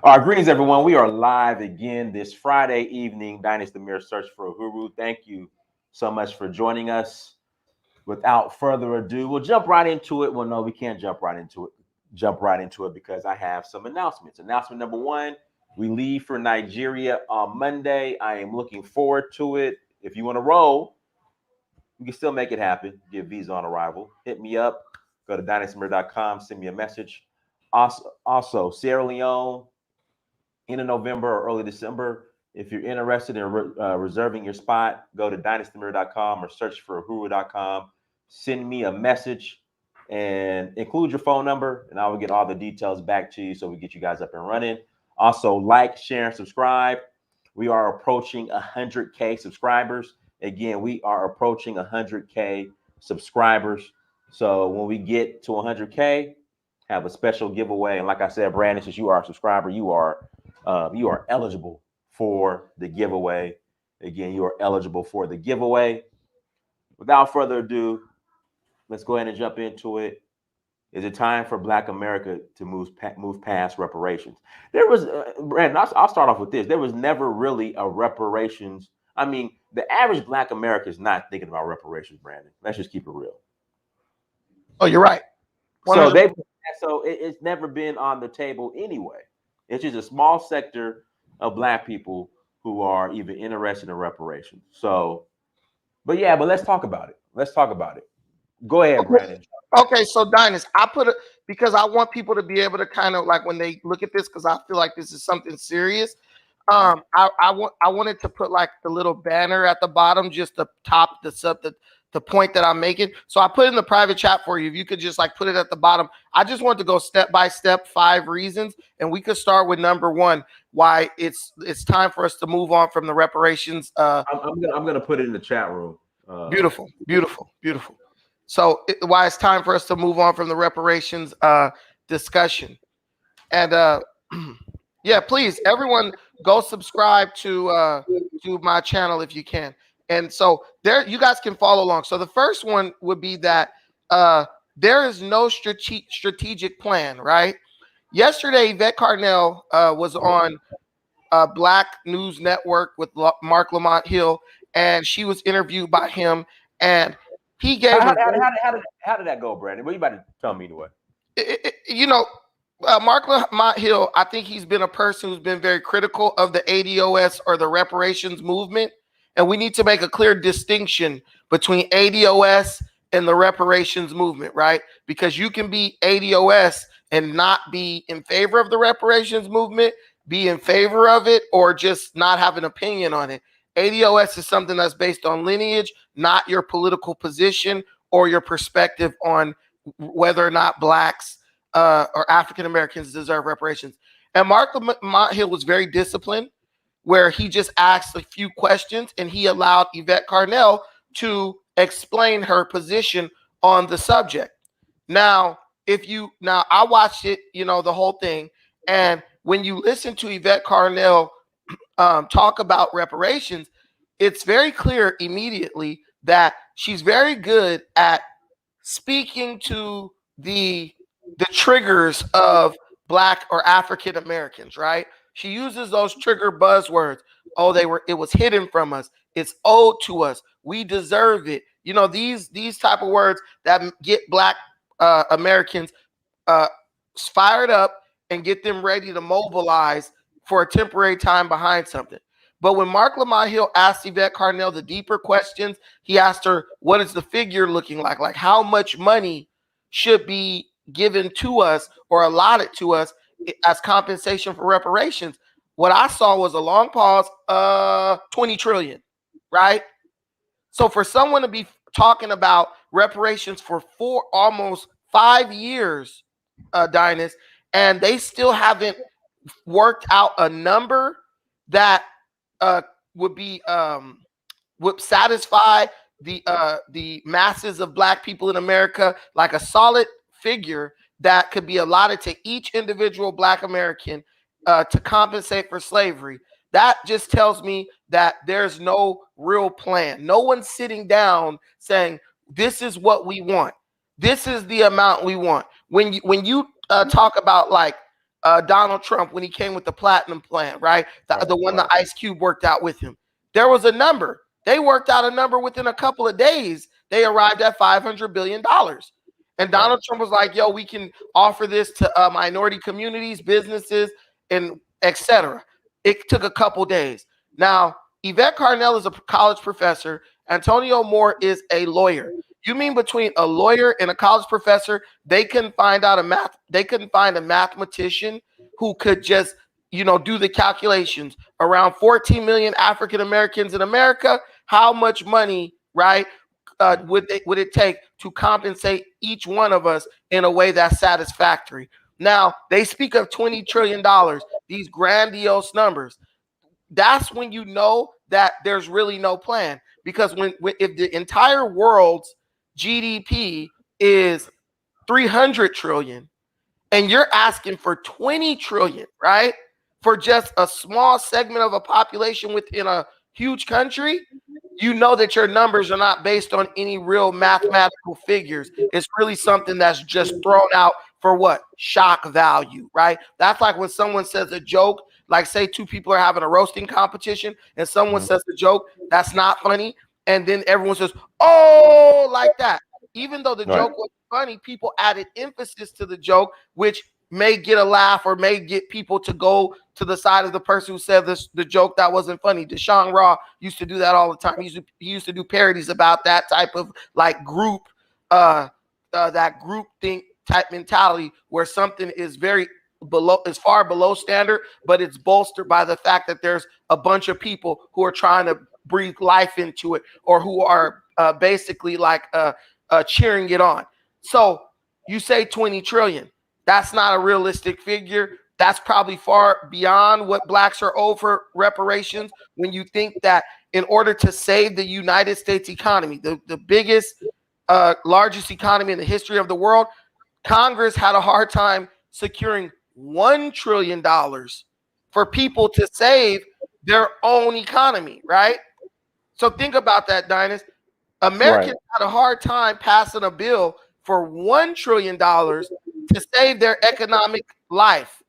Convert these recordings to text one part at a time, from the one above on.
Greetings, everyone. We are live again this Friday evening. Dynasty Mirror Search for a Guru. Thank you so much for joining us. Without further ado, we'll jump right into it. Well, no, we can't jump right into it. Jump right into it because I have some announcements. Announcement number one: we leave for Nigeria on Monday. I am looking forward to it. If you want to roll, you can still make it happen. Get visa on arrival. Hit me up. Go to dynastymirror.com. Send me a message. Also, Sierra Leone, end of November or early December. If you're interested in reserving your spot, go to dynastymirror.com or search for huru.com. Send me a message and include your phone number, and I will get all the details back to you so we get you guys up and running. Also, like, share, and subscribe. We are approaching 100K subscribers. Again, we are approaching 100K subscribers. So when we get to 100K, have a special giveaway. And like I said, Brandon, since you are a subscriber, you are eligible for the giveaway. Again, you are eligible for the giveaway. Without further ado, let's go ahead and jump into it. Is it time for Black America to move past reparations? There was, Brandon, I'll start off with this. There was never really a reparations. I mean, the average Black American is not thinking about reparations, Brandon. Let's just keep it real. Oh, you're right. So it's never been on the table anyway. It's just a small sector of Black people who are even interested in reparations. So, but let's talk about it. Go ahead, Brandon. Okay, so Dynas, I put it because I want people to be able to kind of like when they look at this, because I feel like this is something serious. I wanted to put like the little banner at the bottom just to top the point that I'm making. So I put in the private chat for you. If you could just like put it at the bottom. I just want to go step by step, 5 reasons, and we could start with number 1, why it's time for us to move on from the reparations. I'm gonna put it in the chat room. Beautiful. So why it's time for us to move on from the reparations discussion. And yeah, please, everyone, go subscribe to my channel if you can. And so there, you guys can follow along. So the first one would be that there is no strategic plan, right? Yesterday, Yvette Carnell was on Black News Network with Mark Lamont Hill, and she was interviewed by him, and he gave how did that go, Brandon? What are you about to tell me anyway? Mark Lamont Hill, I think he's been a person who's been very critical of the ADOS or the reparations movement. And we need to make a clear distinction between ADOS and the reparations movement, right? Because you can be ADOS and not be in favor of the reparations movement, be in favor of it, or just not have an opinion on it. ADOS is something that's based on lineage, not your political position or your perspective on whether or not Blacks or African Americans deserve reparations. And Mark Lamont Hill was very disciplined, where he just asked a few questions and he allowed Yvette Carnell to explain her position on the subject. Now, I watched it, the whole thing. And when you listen to Yvette Carnell talk about reparations, it's very clear immediately that she's very good at speaking to the triggers of Black or African Americans, right? She uses those trigger buzzwords. Oh, it was hidden from us. It's owed to us. We deserve it. These type of words that get Black Americans fired up and get them ready to mobilize for a temporary time behind something. But when Mark Lamont Hill asked Yvette Carnell the deeper questions, he asked her, what is the figure looking like? Like how much money should be given to us or allotted to us as compensation for reparations? What I saw was a long pause, 20 trillion, right? So for someone to be talking about reparations for almost 5 years, Dynas, and they still haven't worked out a number that would satisfy the masses of Black people in America, like a solid figure that could be allotted to each individual Black American to compensate for slavery. That just tells me that there's no real plan. No one's sitting down saying, this is what we want. This is the amount we want. When you talk about like Donald Trump when he came with the platinum plan, right? The one that Ice Cube worked out with him. There was a number. They worked out a number within a couple of days. They arrived at $500 billion. And Donald Trump was like, yo, we can offer this to minority communities, businesses, and etc. It took a couple days. Now, Yvette Carnell is a college professor. Antonio Moore is a lawyer. You mean between a lawyer and a college professor, they couldn't find a mathematician who could just, do the calculations. Around 14 million African Americans in America, how much money, right, would it take to compensate each one of us in a way that's satisfactory? Now, they speak of $20 trillion, these grandiose numbers. That's when you know that there's really no plan. Because if the entire world's GDP is 300 trillion and you're asking for 20 trillion, right, for just a small segment of a population within a huge country, you know that your numbers are not based on any real mathematical figures. It's really something that's just thrown out for what? Shock value, right? That's like when someone says a joke, like say two people are having a roasting competition and someone says the joke that's not funny, and then everyone says, oh, like that. Even though the joke was funny, people added emphasis to the joke, which may get a laugh or may get people to go to the side of the person who said the joke that wasn't funny. Deshaun Raw used to do that all the time. He used to do parodies about that type of like group, that group think type mentality where something is far below standard, but it's bolstered by the fact that there's a bunch of people who are trying to breathe life into it or who are basically like cheering it on. So you say 20 trillion. That's not a realistic figure. That's probably far beyond what blacks are owed for reparations when you think that in order to save the United States economy, the biggest, largest economy in the history of the world, Congress had a hard time securing $1 trillion for people to save their own economy, right? So think about that, Dynas. Americans had a hard time passing a bill for $1 trillion to save their economic life.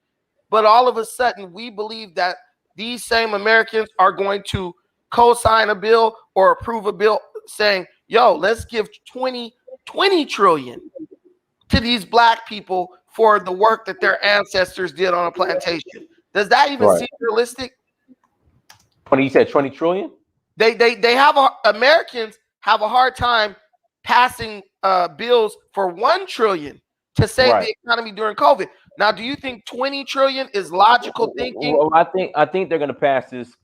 But all of a sudden, we believe that these same Americans are going to co-sign a bill or approve a bill saying, yo, let's give 20 trillion to these black people for the work that their ancestors did on a plantation. Does that even seem realistic? You said 20 trillion? Americans have a hard time passing bills for 1 trillion to save the economy during COVID. Now, do you think 20 trillion is logical thinking? Well, I think they're going to pass this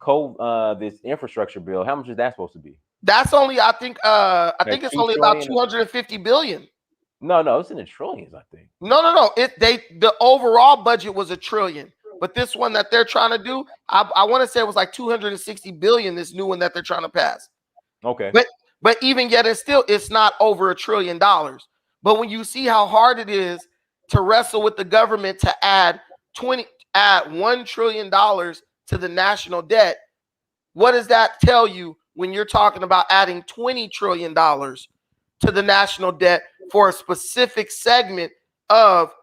this infrastructure bill. How much is that supposed to be? That's only, I think it's only about 250 billion. No, it's in the trillions, I think. No. The overall budget was $1 trillion. But this one that they're trying to do, I want to say it was like 260 billion, this new one that they're trying to pass. Okay. But even yet, it's not over $1 trillion. But when you see how hard it is to wrestle with the government to add $1 trillion to the national debt, what does that tell you when you're talking about adding $20 trillion to the national debt for a specific segment of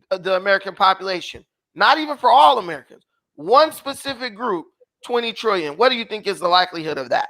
the American population? Not even for all Americans. One specific group, 20 trillion. What do you think is the likelihood of that?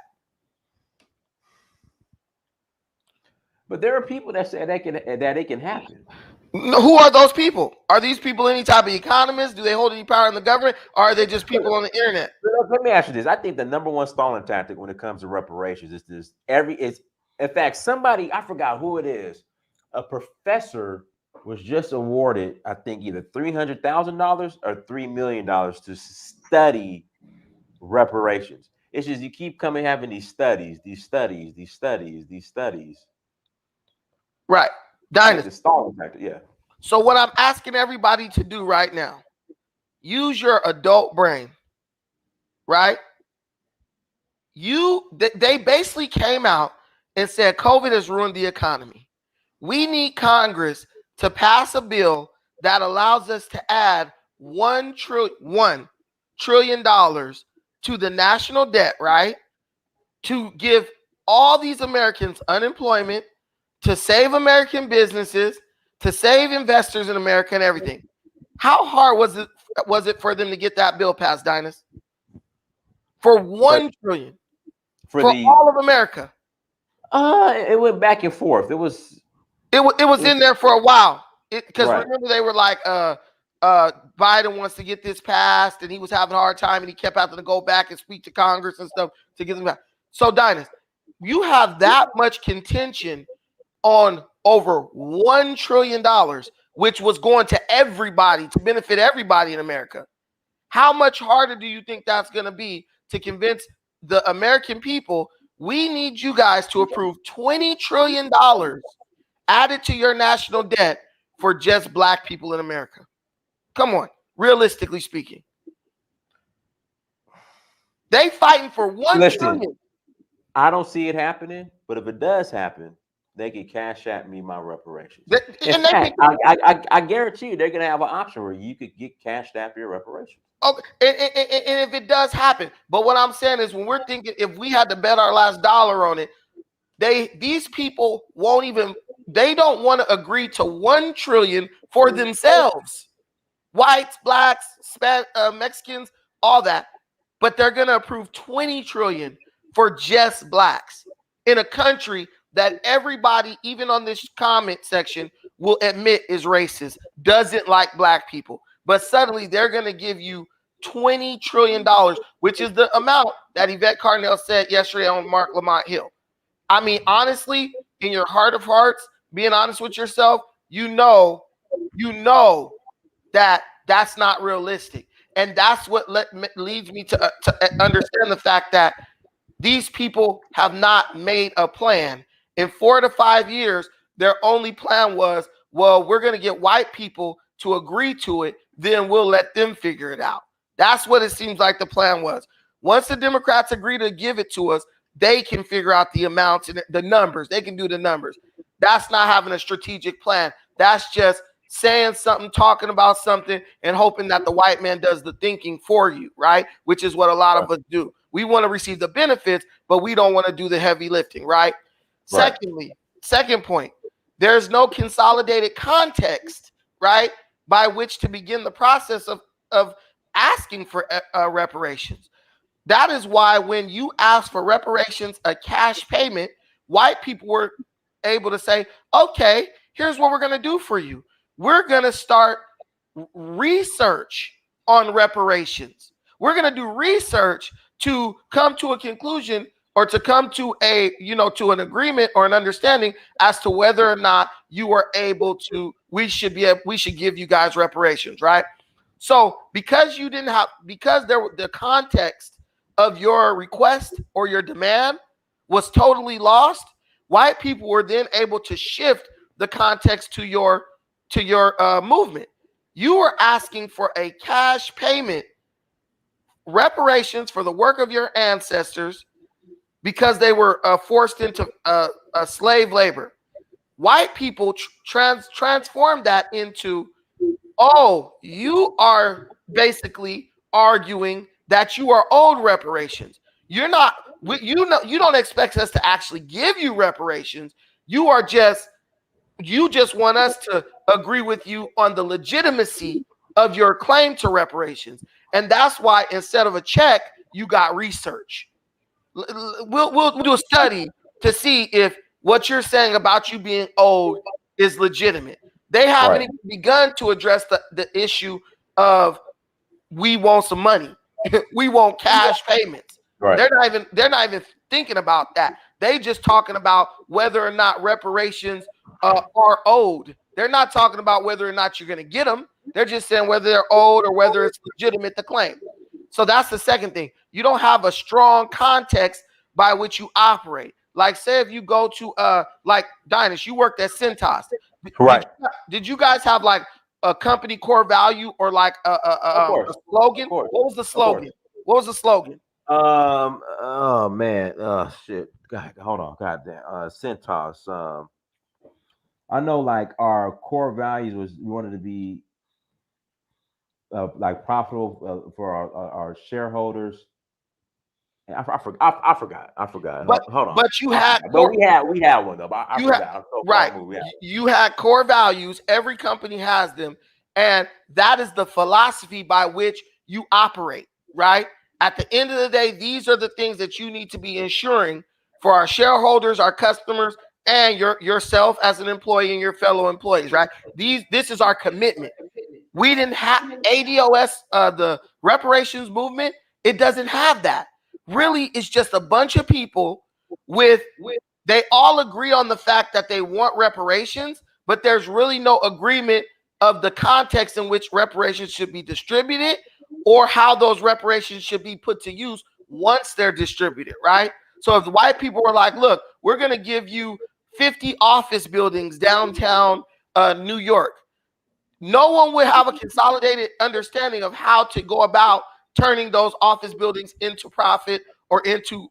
But there are people that say that it can happen. Who are those people? Are these people any type of economists? Do they hold any power in the government? Or are they just people on the internet? Let me ask you this. I think the number one stalling tactic when it comes to reparations is this. In fact, somebody, I forgot who it is, a professor was just awarded, I think, either $300,000 or $3 million to study reparations. It's just you keep having these studies. Right. Dynasty. Stalling tactic, yeah. So what I'm asking everybody to do right now, use your adult brain, right? They basically came out and said COVID has ruined the economy. We need Congress to pass a bill that allows us to add $1 trillion to the national debt, right? To give all these Americans unemployment, to save American businesses, to save investors in America and everything. How hard was it for them to get that bill passed, Dinus? For $1 trillion for all of America. It went back and forth. It was in there for a while. Because remember, they were like, Biden wants to get this passed, and he was having a hard time, and he kept having to go back and speak to Congress and stuff to get them back. So, Dinus, you have that much contention on over $1 trillion, which was going to everybody, to benefit everybody in America. How much harder do you think that's going to be to convince the American people, we need you guys to approve $20 trillion added to your national debt for just black people in America? Come on, realistically speaking. They fighting for $1 trillion. I don't see it happening, but if it does happen, they can cash at me my reparations. I guarantee you they're going to have an option where you could get cashed after your reparations. Okay, and if it does happen, but what I'm saying is, when we're thinking, if we had to bet our last dollar on it, these people won't even, they don't want to agree to $1 trillion for themselves. Whites, blacks, Mexicans, all that. But they're going to approve $20 trillion for just blacks in a country that everybody, even on this comment section, will admit is racist, doesn't like black people. But suddenly they're going to give you $20 trillion, which is the amount that Yvette Carnell said yesterday on Mark Lamont Hill. I mean, honestly, in your heart of hearts, being honest with yourself, you know that that's not realistic. And that's what leads me to understand the fact that these people have not made a plan. In 4 to 5 years, their only plan was, well, we're going to get white people to agree to it, then we'll let them figure it out. That's what it seems like the plan was. Once the Democrats agree to give it to us, they can figure out the amounts and the numbers. They can do the numbers. That's not having a strategic plan. That's just saying something, talking about something, and hoping that the white man does the thinking for you, right? Which is what a lot of us do. We want to receive the benefits, but we don't want to do the heavy lifting, right? Secondly, second point, there's no consolidated context, right, by which to begin the process of asking for reparations. That is why when you ask for reparations, a cash payment, white people were able to say, okay, here's what we're going to do for you. We're going to start research on reparations. We're going to do research to come to a conclusion, or to come to to an agreement or an understanding as to whether or not you are able to, we should give you guys reparations, right? So because the context of your request or your demand was totally lost, white people were then able to shift the context to your movement. You were asking for a cash payment, reparations for the work of your ancestors, because they were forced into slave labor. White people transformed that into, oh, you are basically arguing that you are owed reparations. You don't expect us to actually give you reparations. You just want us to agree with you on the legitimacy of your claim to reparations. And that's why instead of a check, you got research. We'll do a study to see if what you're saying about you being owed is legitimate. They haven't even begun to address the issue of, we want some money. We want cash payments. Right. They're not even thinking about that. They just talking about whether or not reparations are owed. They're not talking about whether or not you're going to get them. They're just saying whether they're owed or whether it's legitimate to claim. So that's the second thing. You don't have a strong context by which you operate. Like, say if you go to like Dinus, you worked at Cintas. Right. Did you guys have like a company core value or like a slogan? What was the slogan? What was the slogan? Oh man. Shit. God, hold on. God damn. Cintas. I know like our core values was, we wanted to be like profitable for our shareholders. I forgot. But, hold on. But you had, but we had one though. I forgot. Right. You had core values. Every company has them, And that is the philosophy by which you operate, right? At the end of the day, these are the things that you need to be ensuring for our shareholders, our customers, and yourself as an employee and your fellow employees, right? This is our commitment. We didn't have ADOS, the reparations movement. It doesn't have that. Really, it's just a bunch of people they all agree on the fact that they want reparations, but there's really no agreement of the context in which reparations should be distributed or how those reparations should be put to use once they're distributed, right? So if the white people were like, look, we're going to give you 50 office buildings downtown New York, no one would have a consolidated understanding of how to go about turning those office buildings into profit or into,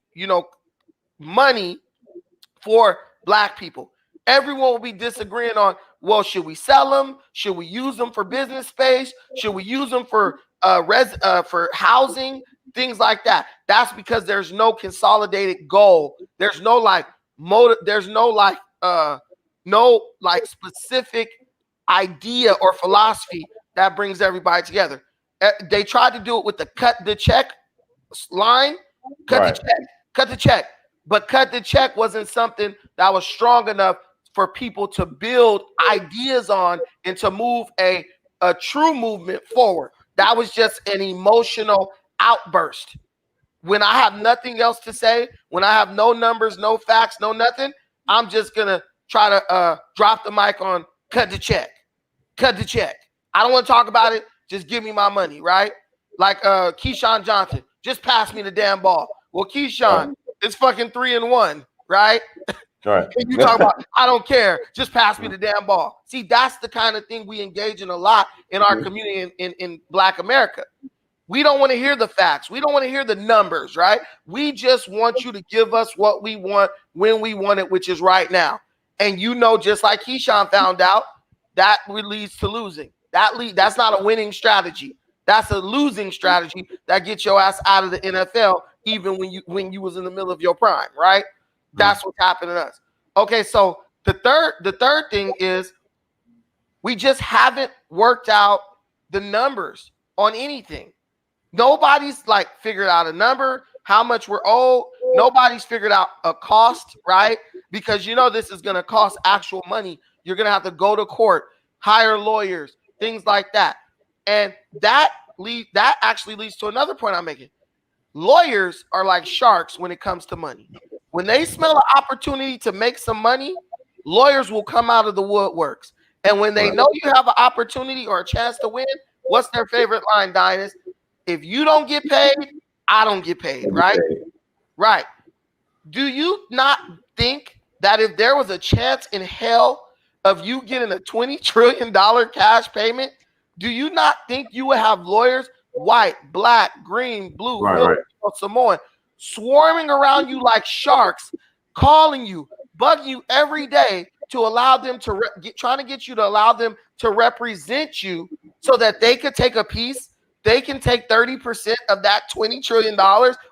money for Black people. Everyone will be disagreeing on, well, should we sell them? Should we use them for business space? Should we use them for for housing? Things like that. That's because there's no consolidated goal. There's no motive. There's no specific idea or philosophy that brings everybody together. They tried to do it with the cut the check line, cut the check. But cut the check wasn't something that was strong enough for people to build ideas on and to move a true movement forward. That was just an emotional outburst. When I have nothing else to say, when I have no numbers, no facts, no nothing, I'm just going to try to drop the mic on cut the check. Cut the check. I don't want to talk about it. Just give me my money, right? Like Keyshawn Johnson, just pass me the damn ball. Well, Keyshawn, it's fucking 3-1, right? Right. And you talk about, I don't care, just pass me the damn ball. See, that's the kind of thing we engage in a lot in our community in Black America. We don't want to hear the facts. We don't want to hear the numbers, right? We just want you to give us what we want when we want it, which is right now. And just like Keyshawn found out, that leads to losing. That's not a winning strategy. That's a losing strategy that gets your ass out of the NFL, even when you was in the middle of your prime, right? That's what's happening to us. Okay, so the third thing is we just haven't worked out the numbers on anything. Nobody's figured out a number, how much we're owed. Nobody's figured out a cost, right? Because this is going to cost actual money. You're going to have to go to court, hire lawyers, things like that. And that actually leads to another point I'm making. Lawyers are like sharks when it comes to money. When they smell an opportunity to make some money, lawyers will come out of the woodworks. And when they know you have an opportunity or a chance to win, what's their favorite line, Dynas? If you don't get paid, I don't get paid, right? Right. Do you not think that if there was a chance in hell of you getting a $20 trillion cash payment, do you not think you would have lawyers, white, black, green, blue, Samoan, swarming around you like sharks, calling you, bugging you every day to allow them to trying to get you to allow them to represent you so that they could take a piece? They can take 30% of that $20 trillion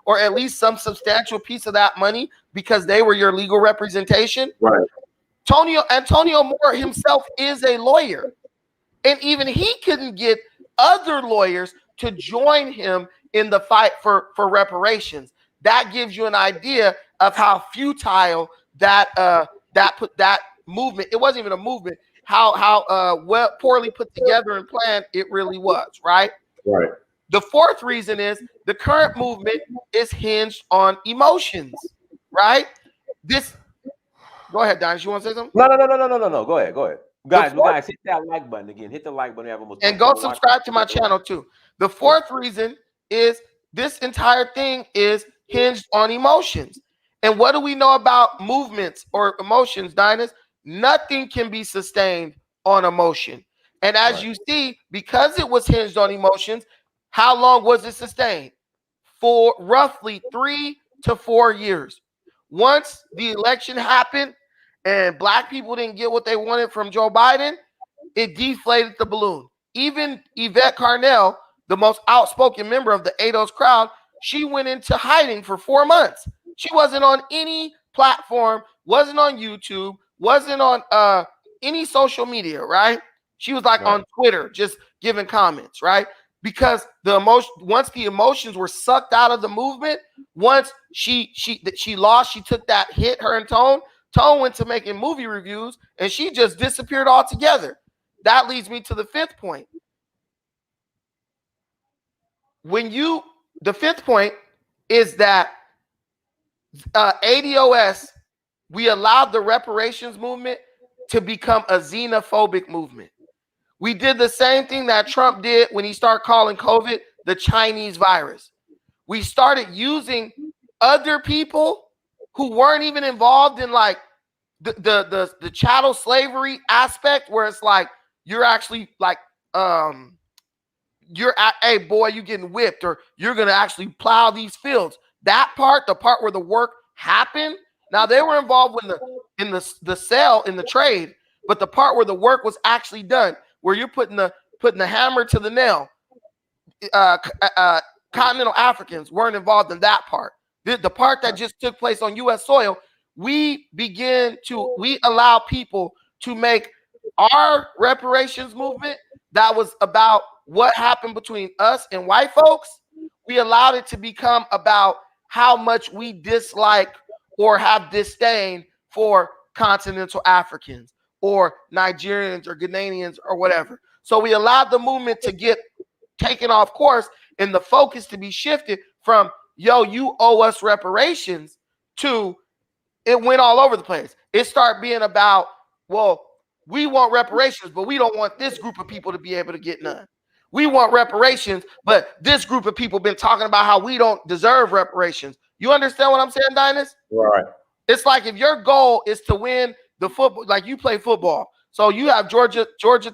or at least some substantial piece of that money because they were your legal representation. Right. Antonio Moore himself is a lawyer. And even he couldn't get other lawyers to join him in the fight for reparations. That gives you an idea of how futile that movement, it wasn't even a movement, how poorly put together and planned it really was, right? Right. The fourth reason is the current movement is hinged on emotions, right? Go ahead, Don. You want to say something? No. Go ahead. Guys, hit that like button again. Hit the like button. And go subscribe to my channel too. The fourth reason is this entire thing is hinged on emotions. And what do we know about movements or emotions, Dynas? Nothing can be sustained on emotion. And as you see, because it was hinged on emotions, how long was it sustained? For roughly 3 to 4 years. Once the election happened and Black people didn't get what they wanted from Joe Biden, it deflated the balloon. Even Yvette Carnell, the most outspoken member of the ADOS crowd, she went into hiding for 4 months. She wasn't on any platform, wasn't on YouTube, wasn't on any social media, right? She was like on Twitter, just giving comments, right? Because once the emotions were sucked out of the movement, once she lost, she took that hit, her and Tone. Tone went to making movie reviews, and she just disappeared altogether. That leads me to the fifth point. The fifth point is that ADOS, we allowed the reparations movement to become a xenophobic movement. We did the same thing that Trump did when he started calling COVID the Chinese virus. We started using other people who weren't even involved in like the chattel slavery aspect, where it's like you're actually like hey boy, you getting whipped, or you're gonna actually plow these fields. That part, the part where the work happened. Now they were involved in the sale, in the trade, but the part where the work was actually done, where you're putting the hammer to the nail. Continental Africans weren't involved in that part. The part that just took place on U.S. soil, we allow people to make our reparations movement that was about what happened between us and white folks. We allowed it to become about how much we dislike or have disdain for continental Africans or Nigerians or Ghanaians or whatever. So we allowed the movement to get taken off course and the focus to be shifted from, yo, you owe us reparations, to it went all over the place. It started being about, well, we want reparations, but we don't want this group of people to be able to get none. We want reparations, but this group of people been talking about how we don't deserve reparations. You understand what I'm saying, Dynas? Right. It's like if your goal is to win the football, like you play football. So you have Georgia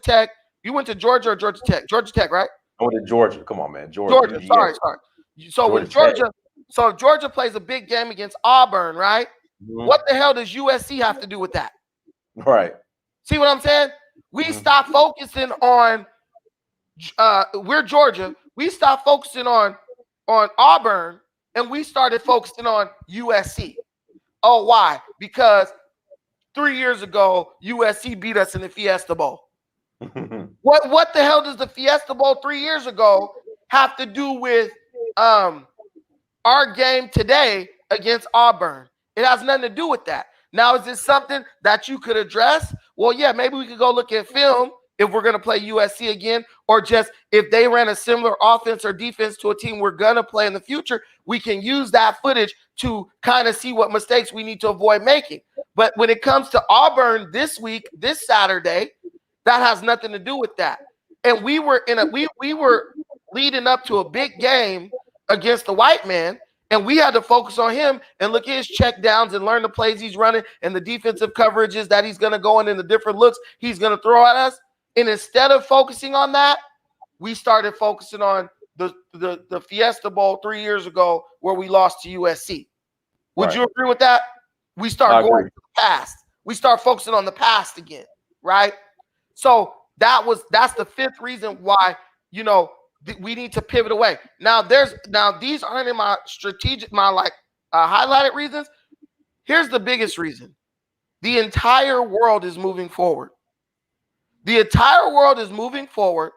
Tech. You went to Georgia or Georgia Tech? Georgia Tech, right? I went to Georgia. Come on, man. Georgia. Sorry. So when Georgia, so Georgia plays a big game against Auburn, right? Mm-hmm. What the hell does USC have to do with that? Right. See what I'm saying? We stopped focusing on we're Georgia. We stopped focusing on Auburn, and we started focusing on USC. Oh, why? Because 3 years ago, USC beat us in the Fiesta Bowl. What the hell does the Fiesta Bowl 3 years ago have to do with our game today against Auburn? It has nothing to do with that. Now, is this something that you could address? Well, yeah, maybe we could go look at film if we're going to play USC again, or just if they ran a similar offense or defense to a team we're going to play in the future, we can use that footage to kind of see what mistakes we need to avoid making. But when it comes to Auburn this week, this Saturday, that has nothing to do with that. And we were we were leading up to a big game against the white man, and we had to focus on him and look at his check downs and learn the plays he's running and the defensive coverages that he's going to go in and the different looks he's going to throw at us. And instead of focusing on that, we started focusing on the Fiesta Bowl 3 years ago where we lost to USC. Would you agree with that? We start going to the past. We start focusing on the past again, right? So that's the fifth reason why, we need to pivot away. Now these aren't in my highlighted reasons. Here's the biggest reason. The entire world is moving forward. The entire world is moving forward.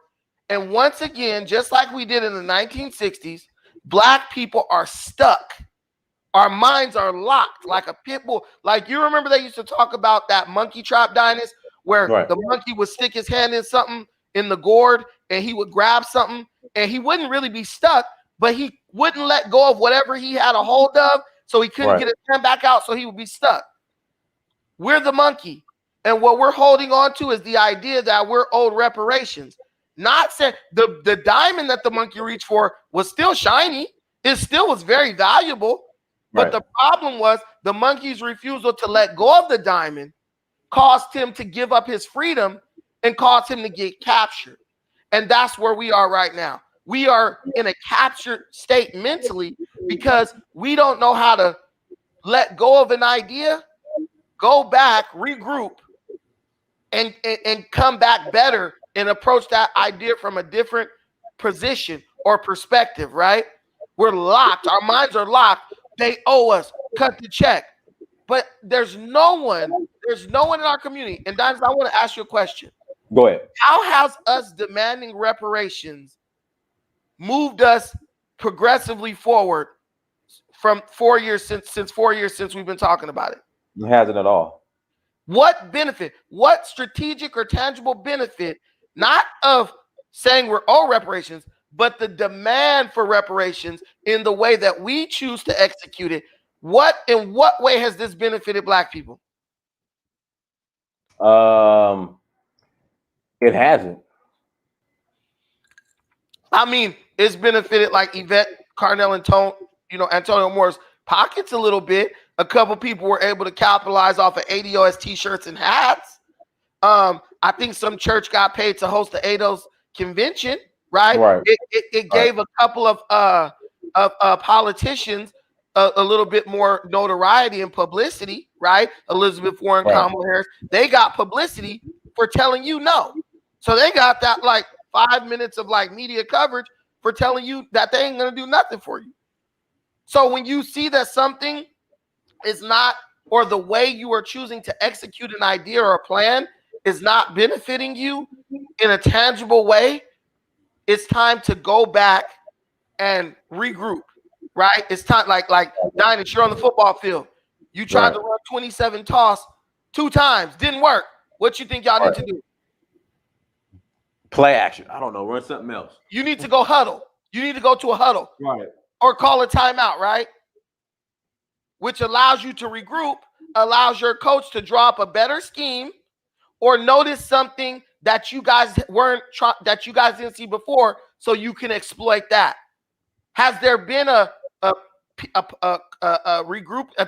And once again, just like we did in the 1960s, Black people are stuck. Our minds are locked like a pit bull. Like, you remember they used to talk about that monkey trap, Dynas, where the monkey would stick his hand in something in the gourd and he would grab something and he wouldn't really be stuck, but he wouldn't let go of whatever he had a hold of, so he couldn't get his hand back out, so he would be stuck. We're the monkey. And what we're holding on to is the idea that we're owed reparations. Not saying the diamond that the monkey reached for was still shiny. It still was very valuable. But the problem was the monkey's refusal to let go of the diamond caused him to give up his freedom and caused him to get captured. And that's where we are right now. We are in a captured state mentally because we don't know how to let go of an idea, go back, regroup, and come back better and approach that idea from a different position or perspective, right? We're locked. Our minds are locked. They owe us. Cut the check. But there's no one in our community. And Dynas, I want to ask you a question. Go ahead. How has us demanding reparations moved us progressively forward from 4 years since 4 years since we've been talking about it? It hasn't at all. What benefit, what strategic or tangible benefit, not of saying we're all reparations, but the demand for reparations in the way that we choose to execute it? In what way has this benefited Black people? It hasn't. I mean, it's benefited like Yvette Carnell and Antonio Moore's pockets a little bit. A couple people were able to capitalize off of ADOS t-shirts and hats. I think some church got paid to host the ADOS convention, right? Right. It gave a couple of politicians a little bit more notoriety and publicity, right? Elizabeth Warren, Kamala Harris, they got publicity for telling you no. So they got that like 5 minutes of like media coverage for telling you that they ain't gonna do nothing for you. So when you see that something is not, or the way you are choosing to execute an idea or a plan is not benefiting you in a tangible way, it's time to go back and regroup, right? It's time, like Dinah, you're on the football field. You tried to run 27 toss 2 times, didn't work. What you think y'all need to do? Play action. I don't know. Run something else. You need to go huddle. You need to go to a huddle. Right. Or call a timeout, right? Which allows you to regroup, allows your coach to draw up a better scheme or notice something that you guys didn't see before, so you can exploit that. Has there been a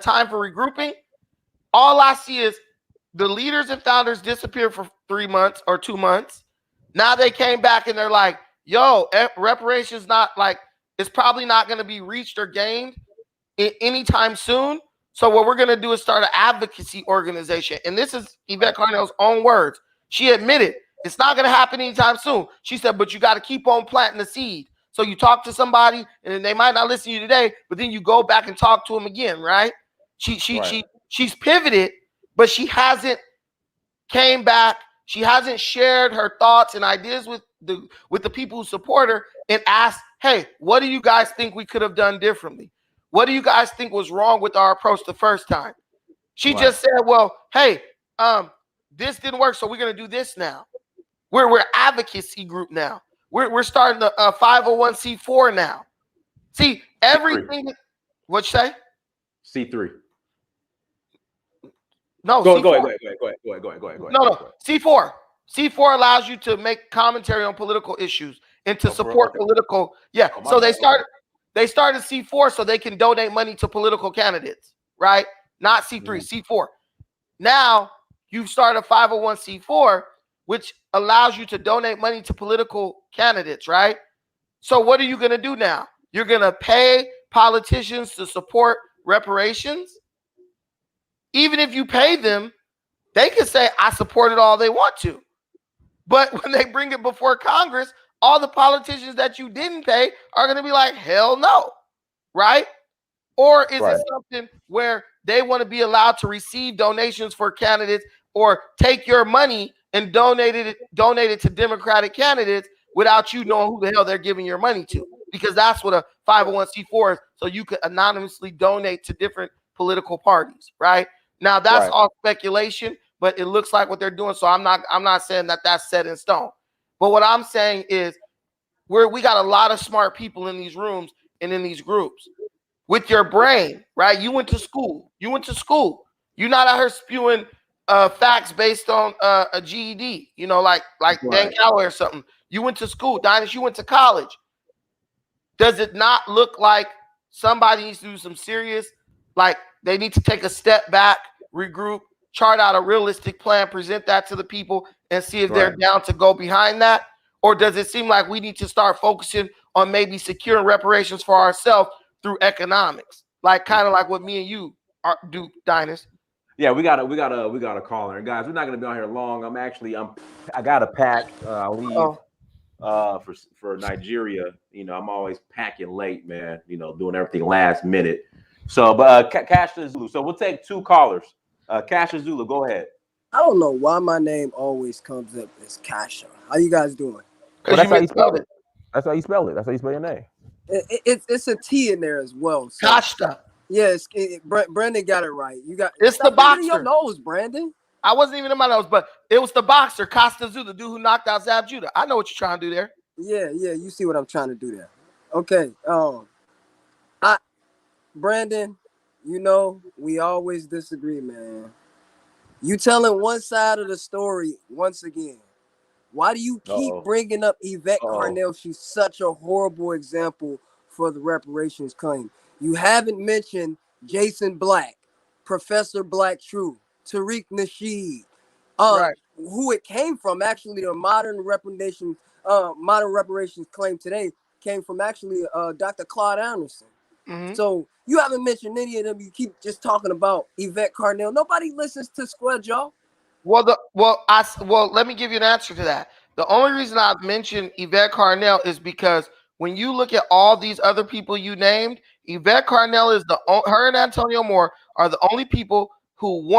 time for regrouping? All I see is the leaders and founders disappeared for 3 months or 2 months. Now they came back and they're like, yo, reparations it's probably not going to be reached or gained anytime soon. So what we're going to do is start an advocacy organization. And this is Yvette Carnell's own words. She admitted it's not going to happen anytime soon. She said, but you got to keep on planting the seed. So you talk to somebody and they might not listen to you today, but then you go back and talk to them again, right? She's pivoted, but she hasn't came back. She hasn't shared her thoughts and ideas with the people who support her and asked, hey, what do you guys think we could have done differently? What do you guys think was wrong with our approach the first time? She just said, well, hey, this didn't work, so we're going to do this now. We're advocacy group now. We're starting a 501c4 now. See, everything. What'd you say? C3. No, go C4. ahead. No. C4. C4 allows you to make commentary on political issues and to support political. Yeah. So they started C4 so they can donate money to political candidates, right? Not C3, C4. Now you've started a 501c4, which allows you to donate money to political candidates, right? So what are you going to do now? You're going to pay politicians to support reparations? Even if you pay them, they can say, I support it all they want to. But when they bring it before Congress, all the politicians that you didn't pay are going to be like, hell no, right? Or is it something where they want to be allowed to receive donations for candidates or take your money and donate it to Democratic candidates without you knowing who the hell they're giving your money to? Because that's what a 501c4 is, so you could anonymously donate to different political parties, right? Now that's all speculation, but it looks like what they're doing. So I'm not saying that that's set in stone. But what I'm saying is we got a lot of smart people in these rooms and in these groups. With your brain, right? You went to school. You're not out here spewing facts based on a GED, like Dan Calloway or something. You went to school. Dinus, you went to college. Does it not look like somebody needs to do some serious, they need to take a step back, regroup, chart out a realistic plan, present that to the people, and see if they're down to go behind that? Or does it seem like we need to start focusing on maybe securing reparations for ourselves through economics, kind of like what me and you do, Dinus? Yeah, we got a caller, and guys, we're not gonna be on here long. I got a pack. I leave for Nigeria. I'm always packing late, man. Doing everything last minute. So, but Cash Zulu. So we'll take 2 callers. Cash Zulu, go ahead. I don't know why my name always comes up as Kasha. How you guys doing? Well, Because you that's how you spell misspelled it. it. That's how you spell it. That's how you spell your name. It's a T in there as well. So Kashta. yes, Brandon got it right. You got It's the stop digging in your boxer. nose, Brandon. I wasn't even in my nose, but it was the boxer, Costa Zoo, the dude who knocked out Zab Judah. I know what you're trying to do there. Yeah. You see what I'm trying to do there. Okay. I Brandon, you know we always disagree, man. You telling one side of the story once again. Why do you keep Uh-oh. bringing up Yvette Uh-oh. Carnell? She's such a horrible example for the reparations claim. You haven't mentioned Jason Black, Professor Black True, Tariq Nasheed, Right. who it came from. Actually, a modern reparations claim today came from actually Dr. Claude Anderson. Mm-hmm. So you haven't mentioned any of them. You keep just talking about Yvette Carnell. Nobody listens to Square Jaw. Well, let me give you an answer to that. The only reason I've mentioned Yvette Carnell is because when you look at all these other people you named, Yvette Carnell is her and Antonio Moore are the only people who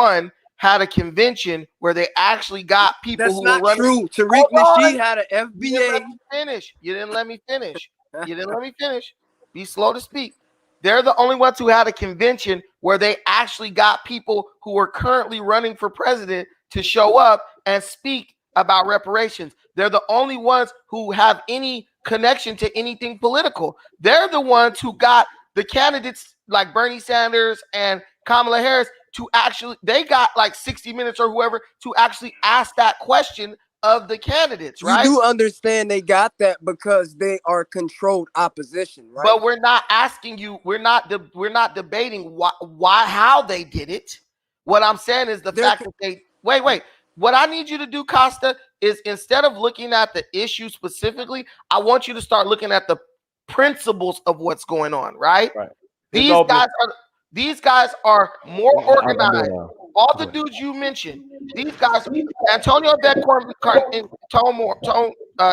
had a convention where they actually got people That's who were not running. true. Tariq Hold on, Nasheed had an you didn't let FBA. me finish. You didn't let me finish. You didn't let me finish. Be slow to speak. They're the only ones who had a convention where they actually got people who are currently running for president to show up and speak about reparations. They're the only ones who have any connection to anything political. They're the ones who got the candidates like Bernie Sanders and Kamala Harris to actually, they got like 60 Minutes or whoever to actually ask that question of the candidates, You right? do understand they got that because they are controlled opposition, right? But we're not asking you. We're not debating how they did it. What I'm saying is the They're fact that they wait. What I need you to do, Costa, is instead of looking at the issue specifically, I want you to start looking at the principles of what's going on. Right? Right. It's These open. guys are these guys are more I'm doing organized. now. All the Okay. dudes you mentioned, these guys, Antonio Bedcorn and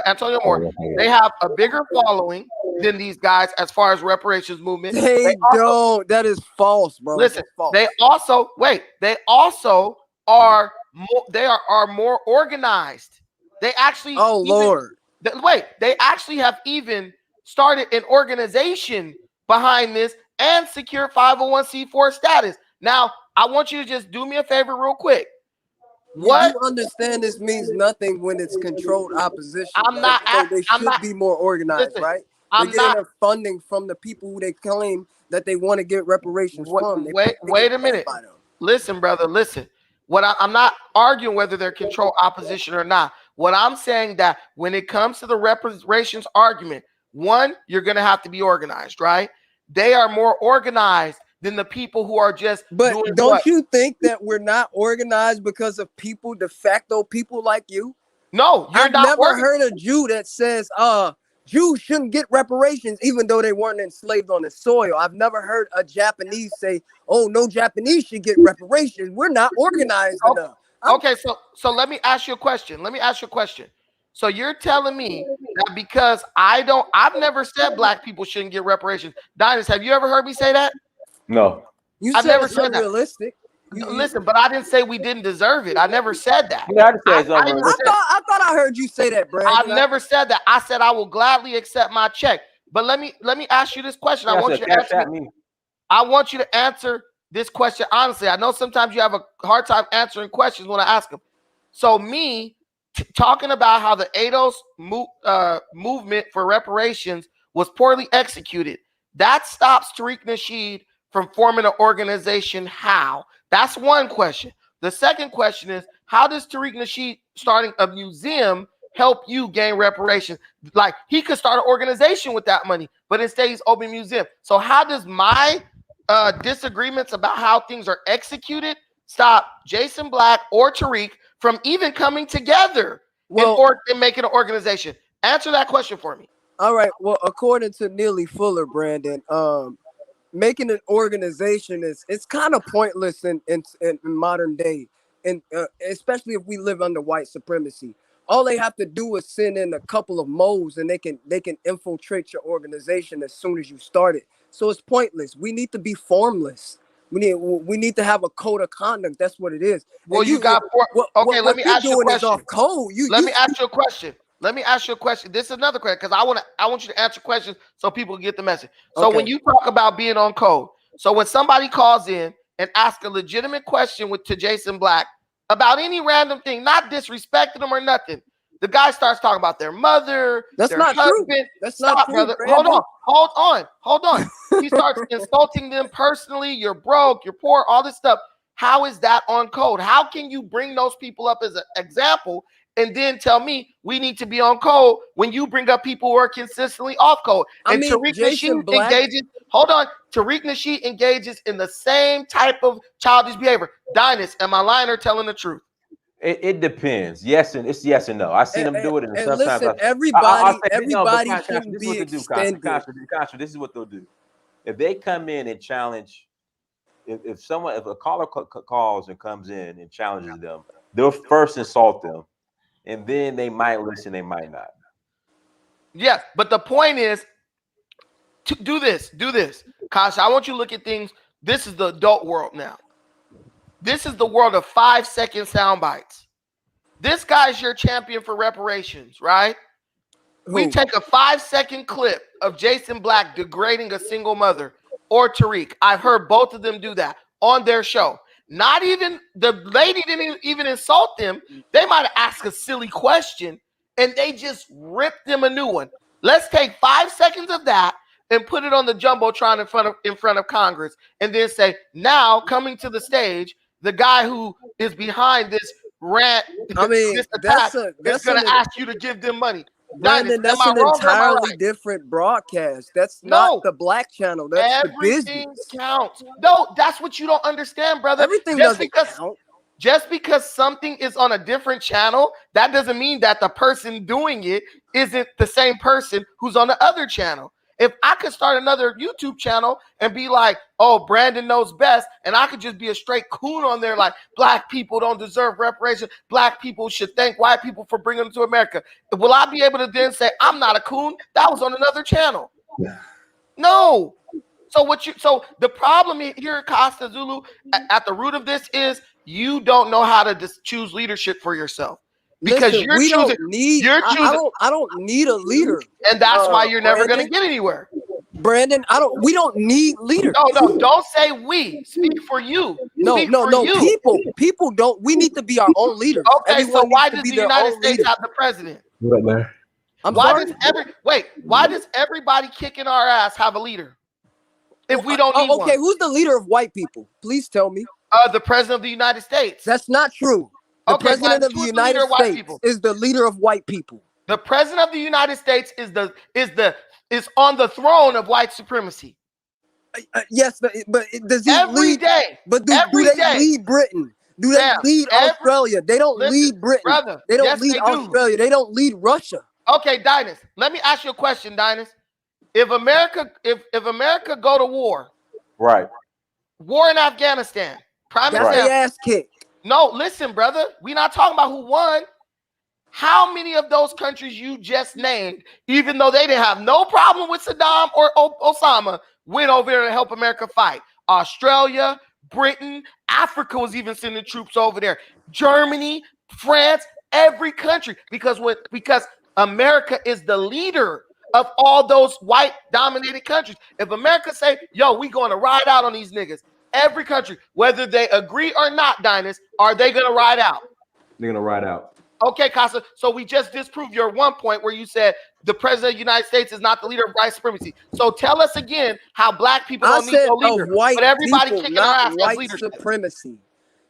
Antonio Moore, they have a bigger following than these guys as far as reparations movement. They they also don't. That is false, bro. listen. That's false. They also wait. They also are more. Are more organized. They actually Oh even Lord. wait. They actually have even started an organization behind this and secure 501c4 status. Now, I want you to just do me a favor, real quick. You What do understand this means nothing when it's controlled opposition, I'm right? not. So they I'm should not. be more organized, Listen, right? They're I'm getting not. their funding from the people who they claim that they want to get reparations from. They get Wait a paid minute. by them. Listen, brother, listen. I'm not arguing whether they're control opposition or not. What I'm saying that when it comes to the reparations argument, one, you're going to have to be organized, right? They are more organized than the people who are just But doing what? don't you think that we're not organized because of people, de facto people like you? No, you're I've not never organized. heard a Jew that says, Jews shouldn't get reparations even though they weren't enslaved on the soil. I've never heard a Japanese say, oh, no Japanese should get reparations. We're not organized enough. Okay, so let me ask you a question. Let me ask you a question. So you're telling me that because I've never said black people shouldn't get reparations. Dinus, have you ever heard me say that? No. You I've said never it's said that. unrealistic. Listen, but I didn't say we didn't deserve it. I never said that. Yeah, I just say it's I even unrealistic. said I thought I heard you say that, I've Brandon. never said that. I said I will gladly accept my check. But let me ask you this question. Yeah, I said cash at me. I want you to answer this question honestly. I know sometimes you have a hard time answering questions when I ask them. So me talking about how the ADOS movement for reparations was poorly executed, that stops Tariq Nasheed from forming an organization. How? That's one question. The second question is, how does Tariq Nasheed starting a museum help you gain reparations? Like, he could start an organization with that money, but instead he's opening a museum. So how does my disagreements about how things are executed stop Jason Black or Tariq from even coming together in making an organization? Answer that question for me. All right. Well, according to Neely Fuller, Brandon, making an organization is it's kind of pointless in modern day, and especially if we live under white supremacy. All they have to do is send in a couple of moles, and they can infiltrate your organization as soon as you start it. So it's pointless. We need to be formless. We need to have a code of conduct. That's what it is. Well, And you got okay. Let me ask you a question. Off code. Let me ask you a question. Let me ask you a question. This is another question because I want you to answer questions so people can get the message. So when you talk about being on code, so when somebody calls in and asks a legitimate question to Jason Black about any random thing, not disrespecting them or nothing, the guy starts talking about their mother, that's their not husband. true. That's Stop, not true, brother. Brandon. Hold on. He starts insulting them personally. You're broke. You're poor. All this stuff. How is that on code? How can you bring those people up as an example and then tell me we need to be on code when you bring up people who are consistently off code? And Tariq Nasheed engages. Hold on. Tariq Nasheed engages in the same type of childish behavior. Dynas, am I lying or telling the truth? It depends. Yes, and it's yes and no. I seen them do it, and sometimes listen, everybody shouldn't be extended. Contra, this is what they'll do. If they come in and challenge, if a caller calls and comes in and challenges them, they'll first insult them, and then they might listen, they might not. Yeah, but the point is to do this. Kasha, I want you to look at things. This is the adult world now. This is the world of 5-second sound bites. This guy's your champion for reparations, right? We take a 5-second clip of Jason Black degrading a single mother or Tariq. I've heard both of them do that on their show. Not even the lady didn't even insult them. They might have asked a silly question and they just ripped them a new one. Let's take 5 seconds of that and put it on the jumbotron in front of Congress, and then say, now coming to the stage, the guy who is behind this rant, this attack, is going to ask you to give them money. Brandon, that's an entirely different broadcast. That's not the Black channel. That's the business. Counts. No, that's what you don't understand, brother. Everything doesn't count. Just because something is on a different channel, that doesn't mean that the person doing it isn't the same person who's on the other channel. If I could start another YouTube channel and be like, oh, Brandon knows best, and I could just be a straight coon on there like, Black people don't deserve reparations. Black people should thank white people for bringing them to America. Will I be able to then say, I'm not a coon? That was on another channel. Yeah. No. So the problem here, Costa Zulu, at the root of this is you don't know how to choose leadership for yourself. Because listen, you're choosing. I don't need a leader, and that's why you're never going to get anywhere. Brandon, we don't need leaders. No, don't say we. Speak for you. No. People don't. We need to be our own leaders. Okay, Everyone so why does the United States have the president? Right there. Why does everybody kicking our ass have a leader? If we don't need one. Okay, who's the leader of white people? Please tell me. The president of the United States. That's not true. The president of the United States is the leader of white people. The president of the United States is on the throne of white supremacy. Yes, but does he every day? But do they lead Britain? Do they lead Australia? They don't lead Britain. Brother, they don't lead Australia. They don't lead Russia. Okay, Dynas, let me ask you a question, Dynas. If America go to war, right? War in Afghanistan, prime example. Got their ass kicked. No, listen, brother. We're not talking about who won. How many of those countries you just named, even though they didn't have no problem with Saddam or Osama, went over there to help America fight? Australia, Britain, Africa was even sending troops over there. Germany, France, every country. Because America is the leader of all those white-dominated countries. If America say, yo, we going to ride out on these niggas, every country, whether they agree or not, Dynas, are they going to ride out? They're going to ride out. Okay, Casa. So we just disproved your one point where you said the president of the United States is not the leader of white supremacy. So tell us again how Black people don't need no leader, but everybody kicking our ass as leadership. Supremacy.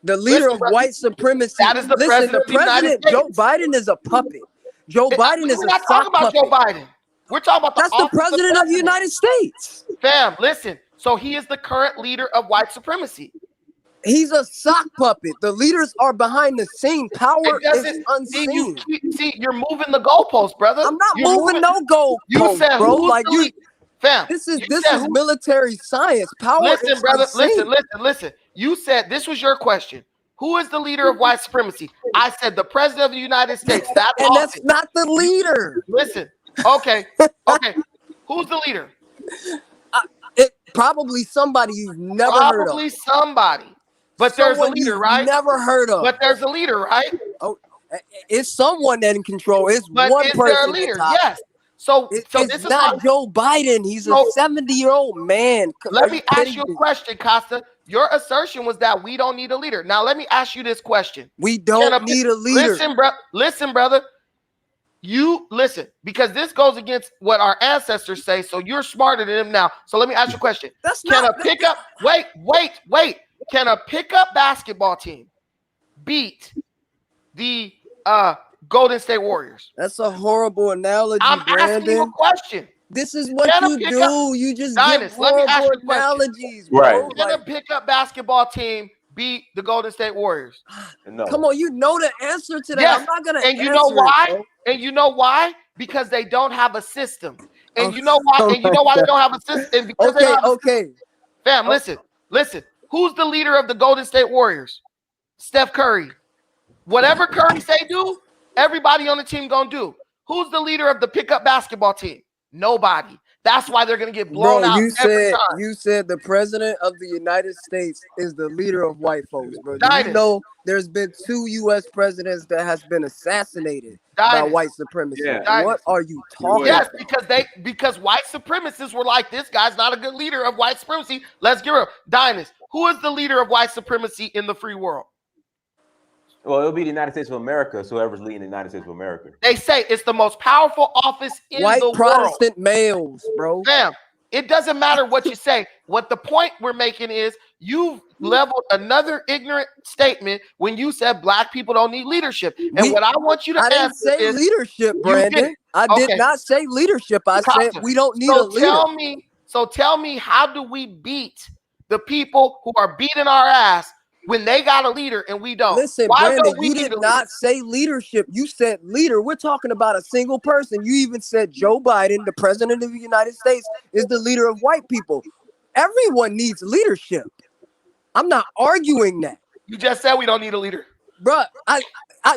The leader of white supremacy. That is the president of the United States. Joe Biden is a puppet. Joe Biden is a sock puppet. We're not talking about Joe Biden. We're talking about the president of the United States. Fam, listen. So he is the current leader of white supremacy. He's a sock puppet. The leaders are behind the scene. Power is unseen. You're moving the goalposts, brother. I'm not moving no goalposts. You said, bro. Like you, fam. This is military science. Power. Listen, brother. Listen. You said this was your question. Who is the leader of white supremacy? I said the president of the United States. That's not the leader. Listen. Okay. Who's the leader? Probably somebody you've never heard of. Probably somebody. But there's a Someone leader, you've right? never heard of. But there's a leader, right? Oh, it's someone that in control. It's But one is there a person. leader? At top. Yes. So It's this is not why, Joe Biden. He's a So- 70-year-old man. let me ask you a question, Costa. Your assertion was that we don't need a leader. Now let me ask you this question. We don't need a leader. Listen, brother. You listen, because this goes against what our ancestors say. So you're smarter than them now. So let me ask you a question. That's Can not a pickup wait. Can a pickup basketball team beat the Golden State Warriors? That's a horrible analogy, I'm asking you a Brandon. question. This is what Can a you pickup- do. You just Dinus, give let me ask horrible you a question. analogies, bro. Right. Can a Like, pickup basketball team beat the Golden State Warriors? No. come on, you know the answer to that. Yes, I'm not gonna. and you know answer it, why? bro. And you know why? Because they don't have a system. And Oh, you know why? oh And you know why my they don't have a system? And because they Okay, don't have a system. okay. Fam, listen. Who's the leader of the Golden State Warriors? Steph Curry. Whatever Curry say do, everybody on the team gonna do. Who's the leader of the pickup basketball team? Nobody. That's why they're gonna get blown Bro, out every time. you said the president of the United States is the leader of white folks, bro. Do you Dinus. know there's been 2 U.S. presidents that has been assassinated by Dinus. white supremacy? Yeah. What are you talking Yes, about? because white supremacists were like, this guy's not a good leader of white supremacy. Let's get real. Dinus, who is the leader of white supremacy in the free world? Well, it'll be the United States of America. So whoever's leading the United States of America. They say it's the most powerful office in White the world. Protestant males, bro. Fam, it doesn't matter what you say. What the point we're making is you've leveled another ignorant statement when you said black people don't need leadership. And what I want you to I didn't answer say is, leadership, didn't. Brandon. I Okay. did not say leadership. I said Costa, we don't need a leader. tell me, how do we beat the people who are beating our ass when they got a leader and we don't? Listen, Why Brandon, don't we you need did a not leader? say leadership. You said leader. We're talking about a single person. You even said Joe Biden, the president of the United States, is the leader of white people. Everyone needs leadership. I'm not arguing that. You just said we don't need a leader. Bruh,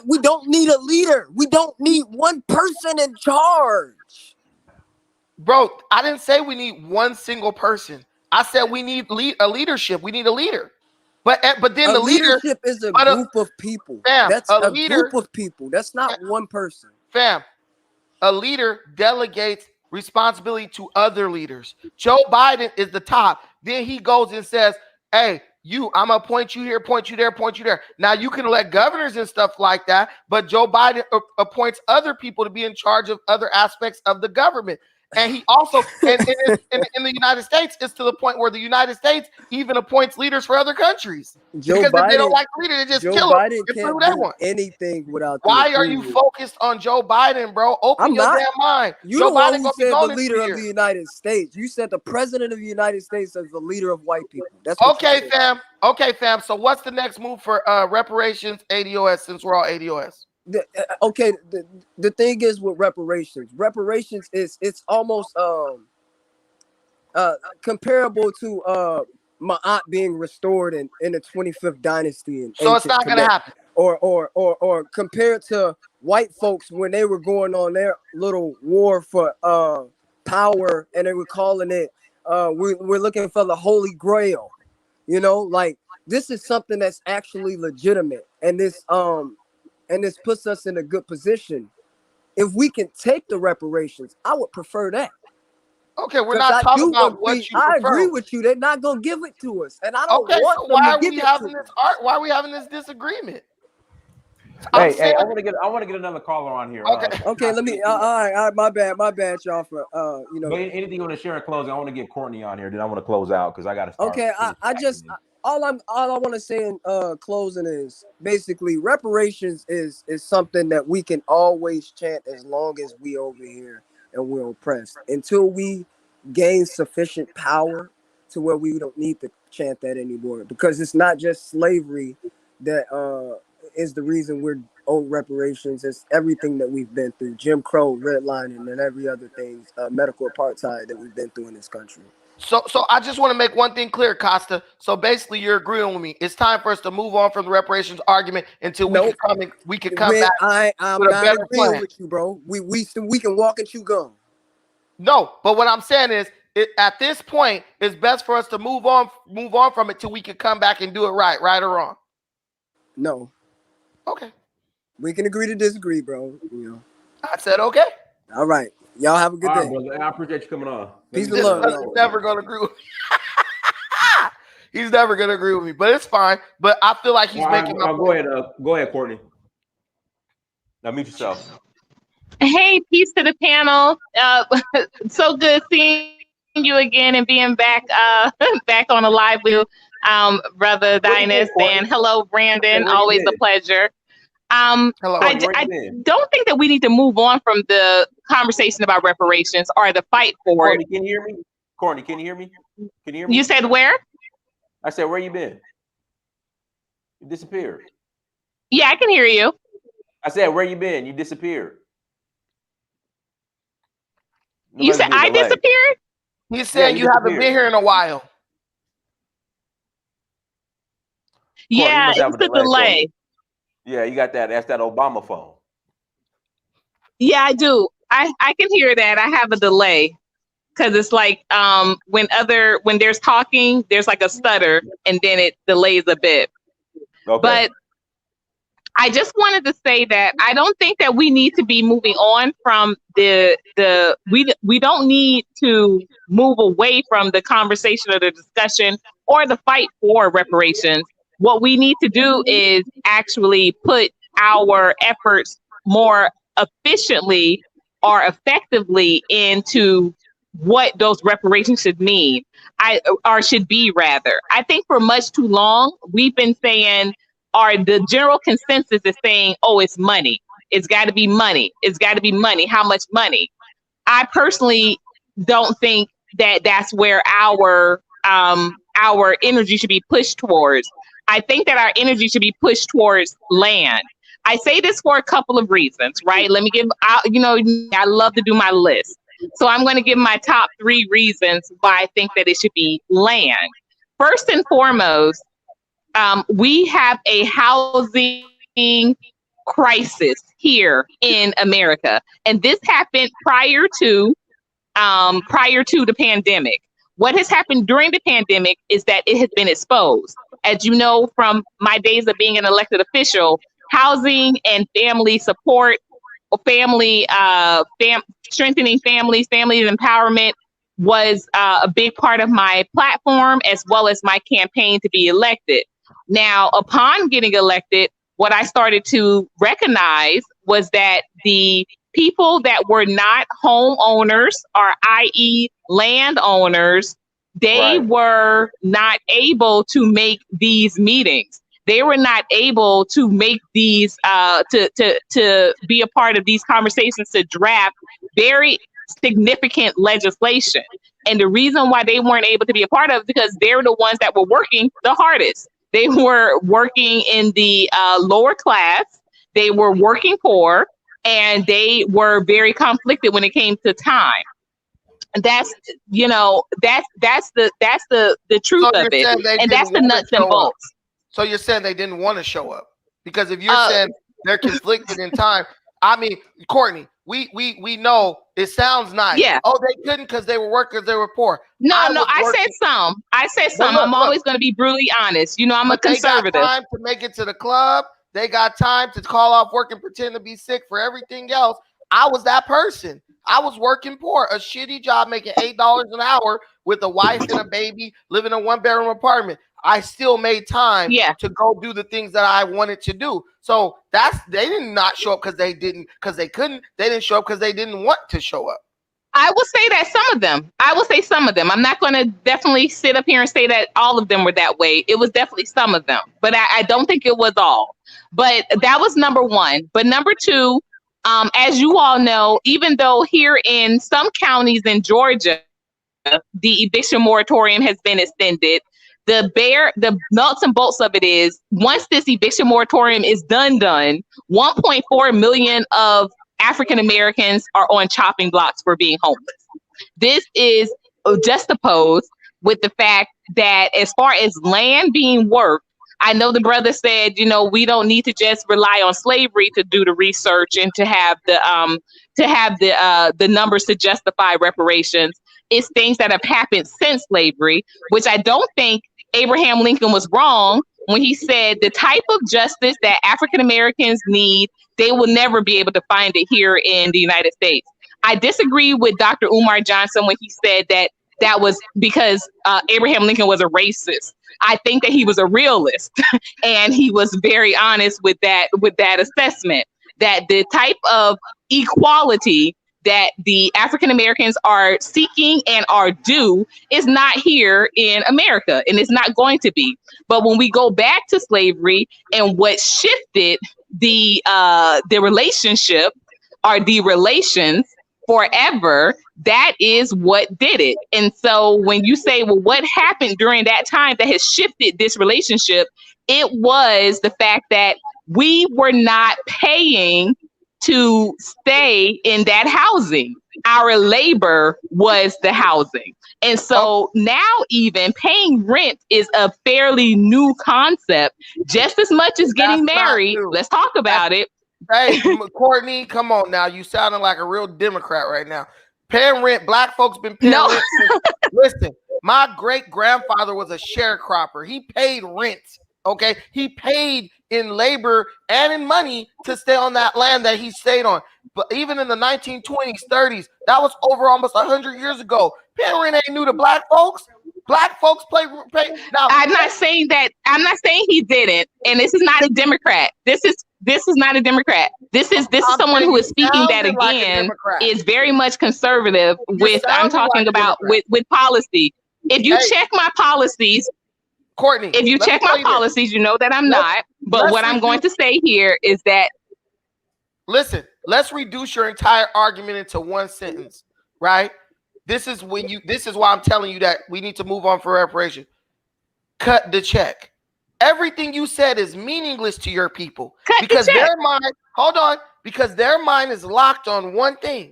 we don't need a leader. We don't need one person in charge. Bro, I didn't say we need one single person. I said we need a leadership. We need a leader. But then the leadership is a group of people. Fam, That's a a leader- group of people. That's not one person. Fam, a leader delegates responsibility to other leaders. Joe Biden is the top. Then he goes and says, hey, I'm gonna point you here, point you there, point you there. Now you can elect governors and stuff like that, but Joe Biden appoints other people to be in charge of other aspects of the government. And he also, in the United States, it's to the point where the United States even appoints leaders for other countries. Joe Because if they don't Biden, like the leader, they just Joe kill him Biden and can't prove they do want. anything without. Why the are you approval. focused on Joe Biden, bro? Open I'm your not. damn mind. You Joe the one Biden who gonna be said the gone in leader 2 of years. the United States. You said the president of the United States is the leader of white people. That's what you Okay, said. fam. Okay, fam. So what's the next move for reparations, ADOS, since we're all ADOS? The thing is with reparations is it's almost comparable to my aunt being restored in the 25th dynasty in So it's ancient not gonna Kemet. happen. Or compared to white folks when they were going on their little war for power and they were calling it we're looking for the Holy Grail. You know, like this is something that's actually legitimate, and this puts us in a good position. If we can take the reparations, I would prefer that. Okay, we're 'Cause not I talking do about agree- what you I prefer. agree with you. They're not gonna give it to us, and I don't Okay, want so them why to are give we it having to this us. why are we having this disagreement? I'm Hey, saying, I want to get another caller on here. Okay. Okay, let me. All right, my bad, y'all. For But anything you want to share in closing? I want to get Courtney on here. Then I want to close out because I got to start. Okay, all I want to say in closing is basically reparations is something that we can always chant as long as we over here and we're oppressed until we gain sufficient power to where we don't need to chant that anymore, because it's not just slavery that is the reason we're owed reparations. It's everything that we've been through: Jim Crow, redlining, and every other thing, medical apartheid that we've been through in this country. So I just want to make one thing clear, Costa. So basically, you're agreeing with me. It's time for us to move on from the reparations argument until we can come back. I'm with a not better agreeing plan. with you, bro. We can walk and chew gum. No, but what I'm saying is at this point, it's best for us to move on from it till we can come back and do it right or wrong. No. Okay. We can agree to disagree, bro. You know. I said okay. All right. Y'all have a good day. Brother. I appreciate you coming on. Peace and love. He's never gonna agree with me. He's never gonna agree with me, but it's fine. But I feel like he's making my point. Go ahead, Courtney. Now mute yourself. Hey, peace to the panel. So good seeing you again and being back back on the live with Brother Dynast, and hello, Brandon. Always a pleasure. Hello. I don't think that we need to move on from the conversation about reparations or the fight for it. Can you hear me? Courtney, can you hear me? Can you hear me? You said where? I said, where you been? You disappeared. Yeah, I can hear you. I said, where you been? You disappeared. You said I disappeared? He's saying you haven't been here in a while. Yeah, it's the delay. Yeah, you got that. That's that Obama phone. Yeah, I do. I can hear that. I have a delay because it's like when there's talking, there's like a stutter and then it delays a bit. Okay. But I just wanted to say that I don't think that we need to be moving on from we don't need to move away from the conversation or the discussion or the fight for reparations. What we need to do is actually put our efforts more efficiently or effectively into what those reparations should mean, should be rather. I think for much too long, we've been saying, or the general consensus is saying, oh, it's money. It's got to be money. It's got to be money. How much money? I personally don't think that that's where our energy should be pushed towards. I think that our energy should be pushed towards land. I say this for a couple of reasons, right? Let me give, I love to do my list. So I'm going to give my top 3 reasons why I think that it should be land. First and foremost, we have a housing crisis here in America, and this happened prior to the pandemic. What has happened during the pandemic is that it has been exposed. As you know, from my days of being an elected official, housing and family support, strengthening families empowerment was a big part of my platform as well as my campaign to be elected. Now, upon getting elected, what I started to recognize was that the people that were not homeowners, or i.e. landowners, they were not able to make these meetings. They were not able to make these, to be a part of these conversations, to draft very significant legislation. And the reason why they weren't able to be a part of it, because they're the ones that were working the hardest. They were working in the lower class. They were working poor, and they were very conflicted when it came to time. And that's the truth of it, and that's the nuts and bolts. So you're saying they didn't want to show up? Because if you're saying they're conflicted in time, I mean, Courtney, we know it sounds nice. Yeah. Oh, they couldn't because they were workers, they were poor. I said some. I'm always going to be brutally honest. I'm a conservative. They got time to make it to the club. They got time to call off work and pretend to be sick for everything else. I was that person. I was working poor, a shitty job, making $8 an hour with a wife and a baby, living in a 1-bedroom apartment. I still made time to go do the things that I wanted to do. So they did not show up because they couldn't. They didn't show up because they didn't want to show up. I will say that some of them. I'm not going to definitely sit up here and say that all of them were that way. It was definitely some of them, but I don't think it was all. But that was number one. But number two, as you all know, even though here in some counties in Georgia, the eviction moratorium has been extended, the nuts and bolts of it is, once this eviction moratorium is done, 1.4 million of African Americans are on chopping blocks for being homeless. This is juxtaposed with the fact that as far as land being worked, I know the brother said, we don't need to just rely on slavery to do the research and to have the numbers to justify reparations. is things that have happened since slavery, which I don't think Abraham Lincoln was wrong when he said the type of justice that African Americans need, they will never be able to find it here in the United States. I disagree with Dr. Umar Johnson when he said that that was because Abraham Lincoln was a racist. I think that he was a realist, and he was very honest with that assessment, that the type of equality that the African Americans are seeking and are due is not here in America, and it's not going to be. But when we go back to slavery and what shifted the relationship or the relations forever, that is what did it. And so when you say, well, what happened during that time that has shifted this relationship, it was the fact that we were not paying to stay in that housing. Our labor was the housing. And so now even paying rent is a fairly new concept, just as much as getting married. Let's talk about it. Hey, Courtney, come on now. You sounding like a real Democrat right now. Paying rent, black folks been paying rent. Listen, my great-grandfather was a sharecropper. He paid rent, okay? He paid in labor and in money to stay on that land that he stayed on. But even in the 1920s, 30s, that was over almost 100 years ago. Paying rent ain't new to black folks. Black folks pay. Now, I'm not saying that. I'm not saying he didn't. And this is not a Democrat. This is not a Democrat. This is someone who is speaking that again is very much conservative with. I'm talking about with policy. If you check my policies, Courtney, if you check my policies, you know that I'm not. But what I'm going to say here is that. Listen, let's reduce your entire argument into one sentence, right? This is why I'm telling you that we need to move on for reparation. Cut the check. Everything you said is meaningless to your people because their mind is locked on one thing.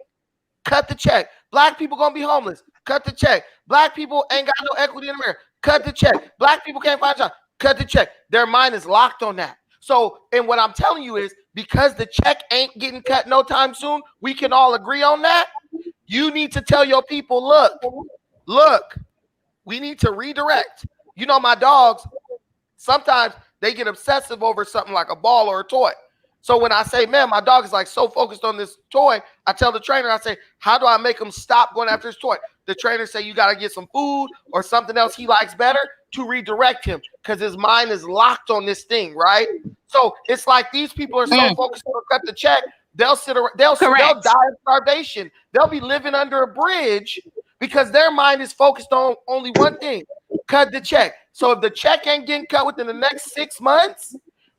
Cut the check. Black people gonna be homeless. Cut the check. Black people ain't got no equity in America. Cut the check. Black people can't find a job. Cut the check. Their mind is locked on that. So, and what I'm telling you is because the check ain't getting cut no time soon, we can all agree on that. You need to tell your people, look, we need to redirect. You know, my dogs, sometimes they get obsessive over something like a ball or a toy. So when I say, man, my dog is like so focused on this toy, I tell the trainer, I say, how do I make him stop going after his toy? The trainer say, you got to get some food or something else he likes better to redirect him because his mind is locked on this thing, right? So it's like these people are so focused on cut the check. They'll sit around, they'll die of starvation. They'll be living under a bridge because their mind is focused on only one thing, cut the check. So if the check ain't getting cut within the next 6 months,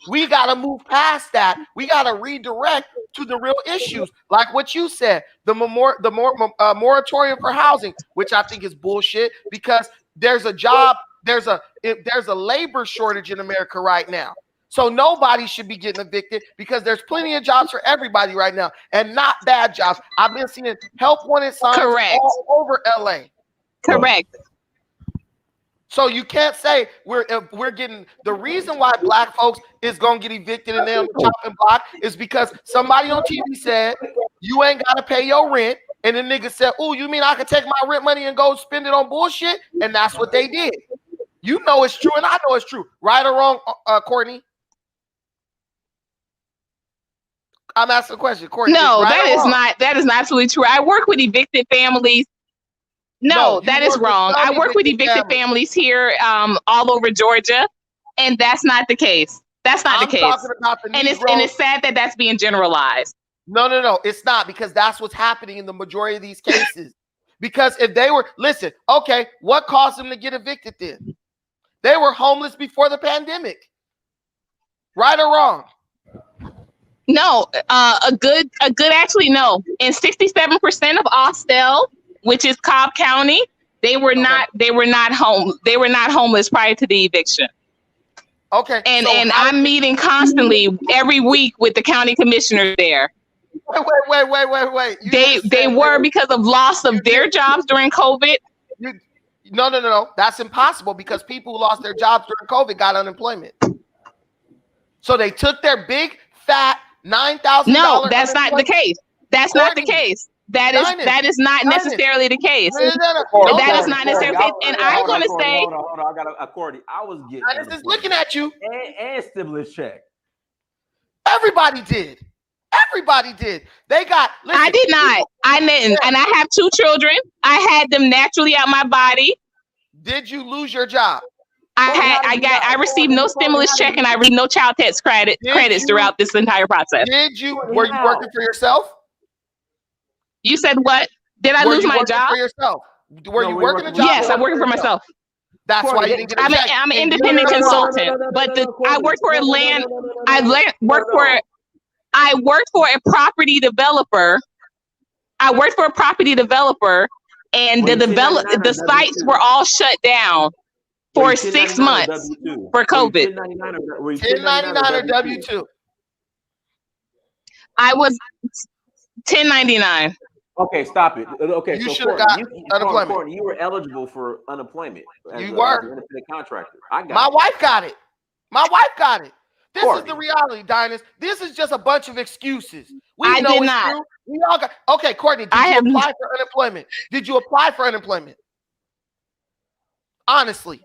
we got to move past that. We got to redirect to the real issues. Like what you said, the moratorium for housing, which I think is bullshit because there's a labor shortage in America right now. So nobody should be getting evicted because there's plenty of jobs for everybody right now and not bad jobs. I've been seeing help wanted signs all over LA. Correct. So you can't say we're getting the reason why black folks is gonna get evicted and they're on the chopping block is because somebody on TV said you ain't gotta pay your rent, and the nigga said, "Oh, you mean I could take my rent money and go spend it on bullshit?" And that's what they did. You know it's true, and I know it's true. Right or wrong, Courtney? I'm asking a question, Courtney. No, that is not absolutely true. I work with evicted families. No, that is wrong. I work with evicted families here all over Georgia, and that's not the case. That's not the case. And it's sad that that's being generalized. No, it's not, because that's what's happening in the majority of these cases. Because if they were, listen, okay, what caused them to get evicted then? They were homeless before the pandemic. Right or wrong? No, a good actually no. In 67% of Austell, which is Cobb County, they were not homeless prior to the eviction. Okay. And I'm meeting constantly every week with the county commissioner there. Wait. They were because of loss of their jobs during COVID. No. That's impossible because people who lost their jobs during COVID got unemployment. So they took their big fat $9,000. No, that's not the case. That's not the case. That is not necessarily the case. That is not necessarily the case. And I'm going to say, hold on. I got a Courtney. I was getting. This is looking at you. And stimulus check. Everybody did. Everybody did. They got. Listen, I did not. I didn't. And I have 2 children. I had them naturally out my body. Did you lose your job? I received no stimulus check and I received no child tax credits throughout this entire process. Were you working for yourself? You said what? Did I lose my job? For yourself? Were you working a job? Yes, I'm working for myself. That's why you didn't get a check. I'm an independent consultant, but I work for I worked for a property developer. And the sites were all shut down for 6 months for COVID. 1099 or W-2? I was 1099. Okay, stop it. Okay, you should have got unemployment. You were eligible for unemployment. You were. As an independent contractor. I got My it. wife got it. My wife got it. This is the reality, Dinus. This is just a bunch of excuses. I did not. True. We all got. Okay, Courtney, did you apply for unemployment? Did you apply for unemployment? Honestly.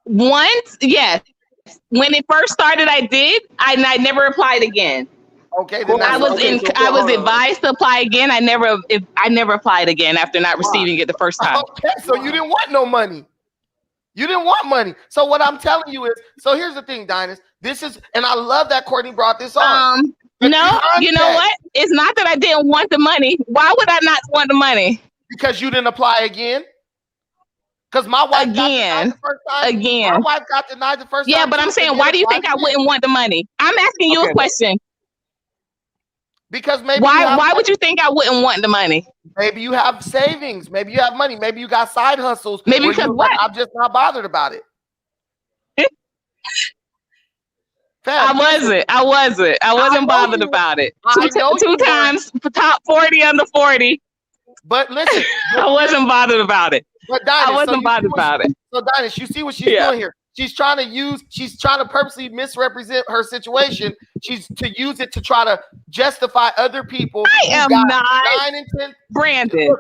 Once, yes. When it first started, I did. I never applied again. Okay, then I was advised to apply again. I never applied again after not receiving it the first time. Okay, so you didn't want no money. You didn't want money. So what I'm telling you is, so here's the thing, Dinus. This is, and I love that Courtney brought this on. No, you know what? It's not that I didn't want the money. Why would I not want the money? Because you didn't apply again. Because my wife got denied the first time. My wife got denied the first time. Yeah, but I'm saying, why do you think I wouldn't want the money? I'm asking you a question. Because maybe why would you think I wouldn't want the money? Maybe you have savings. Maybe you have money. Maybe you got side hustles. Maybe because what? I'm just not bothered about it. I wasn't bothered about it. Two times top 40 under 40. But listen, I wasn't bothered about it. But Dinus, I wasn't bothered about it. So Dinus, you see what she's doing here. She's trying to purposely misrepresent her situation. She's to use it to try to justify other people. I am not. Brandon,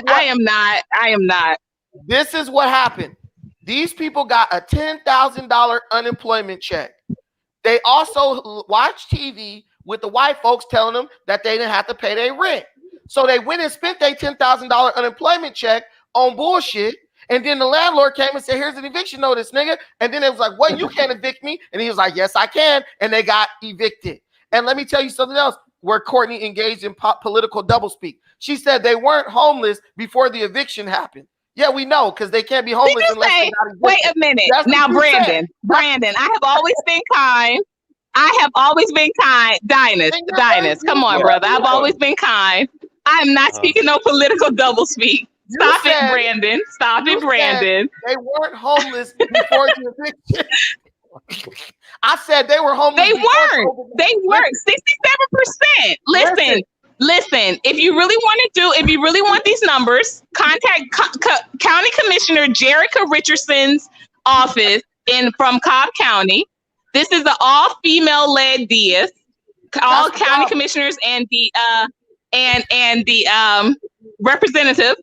I am not. This is what happened. These people got a $10,000 unemployment check. They also watched TV with the white folks telling them that they didn't have to pay their rent. So they went and spent their $10,000 unemployment check on bullshit. And then the landlord came and said, here's an eviction notice, nigga. And then it was like, well, you can't evict me. And he was like, yes, I can. And they got evicted. And let me tell you something else where Courtney engaged in political doublespeak. She said they weren't homeless before the eviction happened. Yeah, we know, because they can't be homeless unless they're not evicted. Wait a minute. Now, Brandon, I have always been kind. Dinus, come on, brother. I've always been kind. I am not speaking no political doublespeak. Stop it, Brandon. They weren't homeless before the eviction. I said they were homeless. They weren't. 67%. Listen. If you really want these numbers, contact County Commissioner Jerica Richardson's office from Cobb County. This is the all-female led DS. All county commissioners and the representative.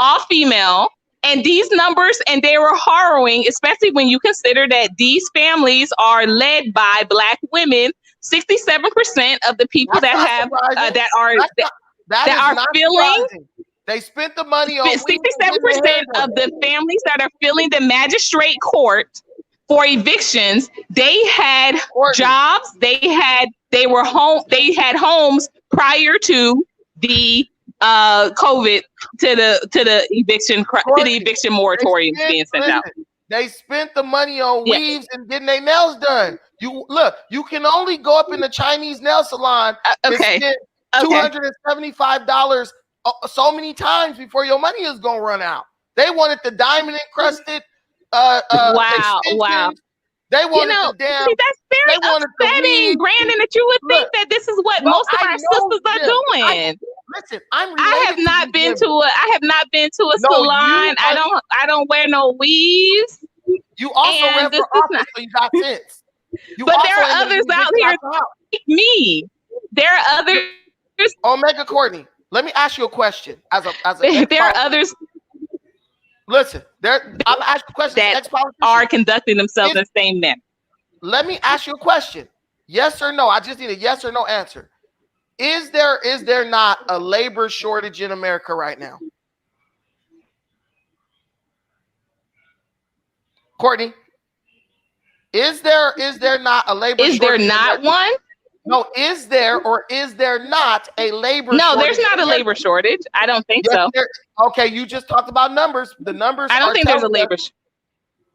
All female, and these numbers, and they were harrowing, especially when you consider that these families are led by Black women. 67% of the people that have that are feeling. They spent the money on 67% of the families that are filling the magistrate court for evictions. They had jobs. They had homes prior to the COVID to the eviction moratorium being sent out. They spent the money on weaves and getting their nails done. You can only go up in the Chinese nail salon and spend $275 so many times before your money is gonna run out. They wanted the diamond encrusted wow. They wanted the damn. See, that's very upsetting, Brandon, that you would think that this is what most of our sisters are doing. Listen, I have not been to a salon. I don't wear no weaves. You also ran for office, so you got sense. But there are others out here like me. There are others Omega Courtney, let me ask you a question. As a there are others listen, I'm asking a question. that are conducting themselves in the same manner. Let me ask you a question. Yes or no? I just need a yes or no answer. Is there not a labor shortage in America right now? Courtney, is there not a labor shortage? Is there not one? No, is there or is there not a labor shortage? No, there's not a labor shortage. I don't think so. Okay, you just talked about numbers. The numbers. I don't think there's a labor shortage.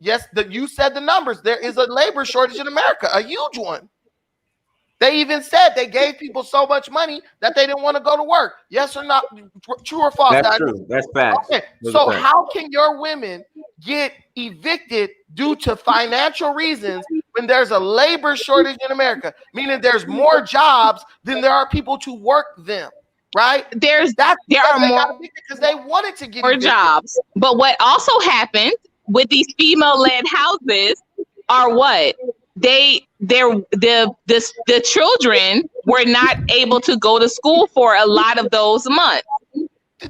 Yes, you said the numbers. There is a labor shortage in America, a huge one. They even said they gave people so much money that they didn't want to go to work. Yes or not? True or false? That's true. That's facts. Okay. So how can your women get evicted due to financial reasons when there's a labor shortage in America? Meaning there's more jobs than there are people to work them, right? There are more because they wanted to get more jobs. But what also happened with these female-led houses are what? The children were not able to go to school for a lot of those months.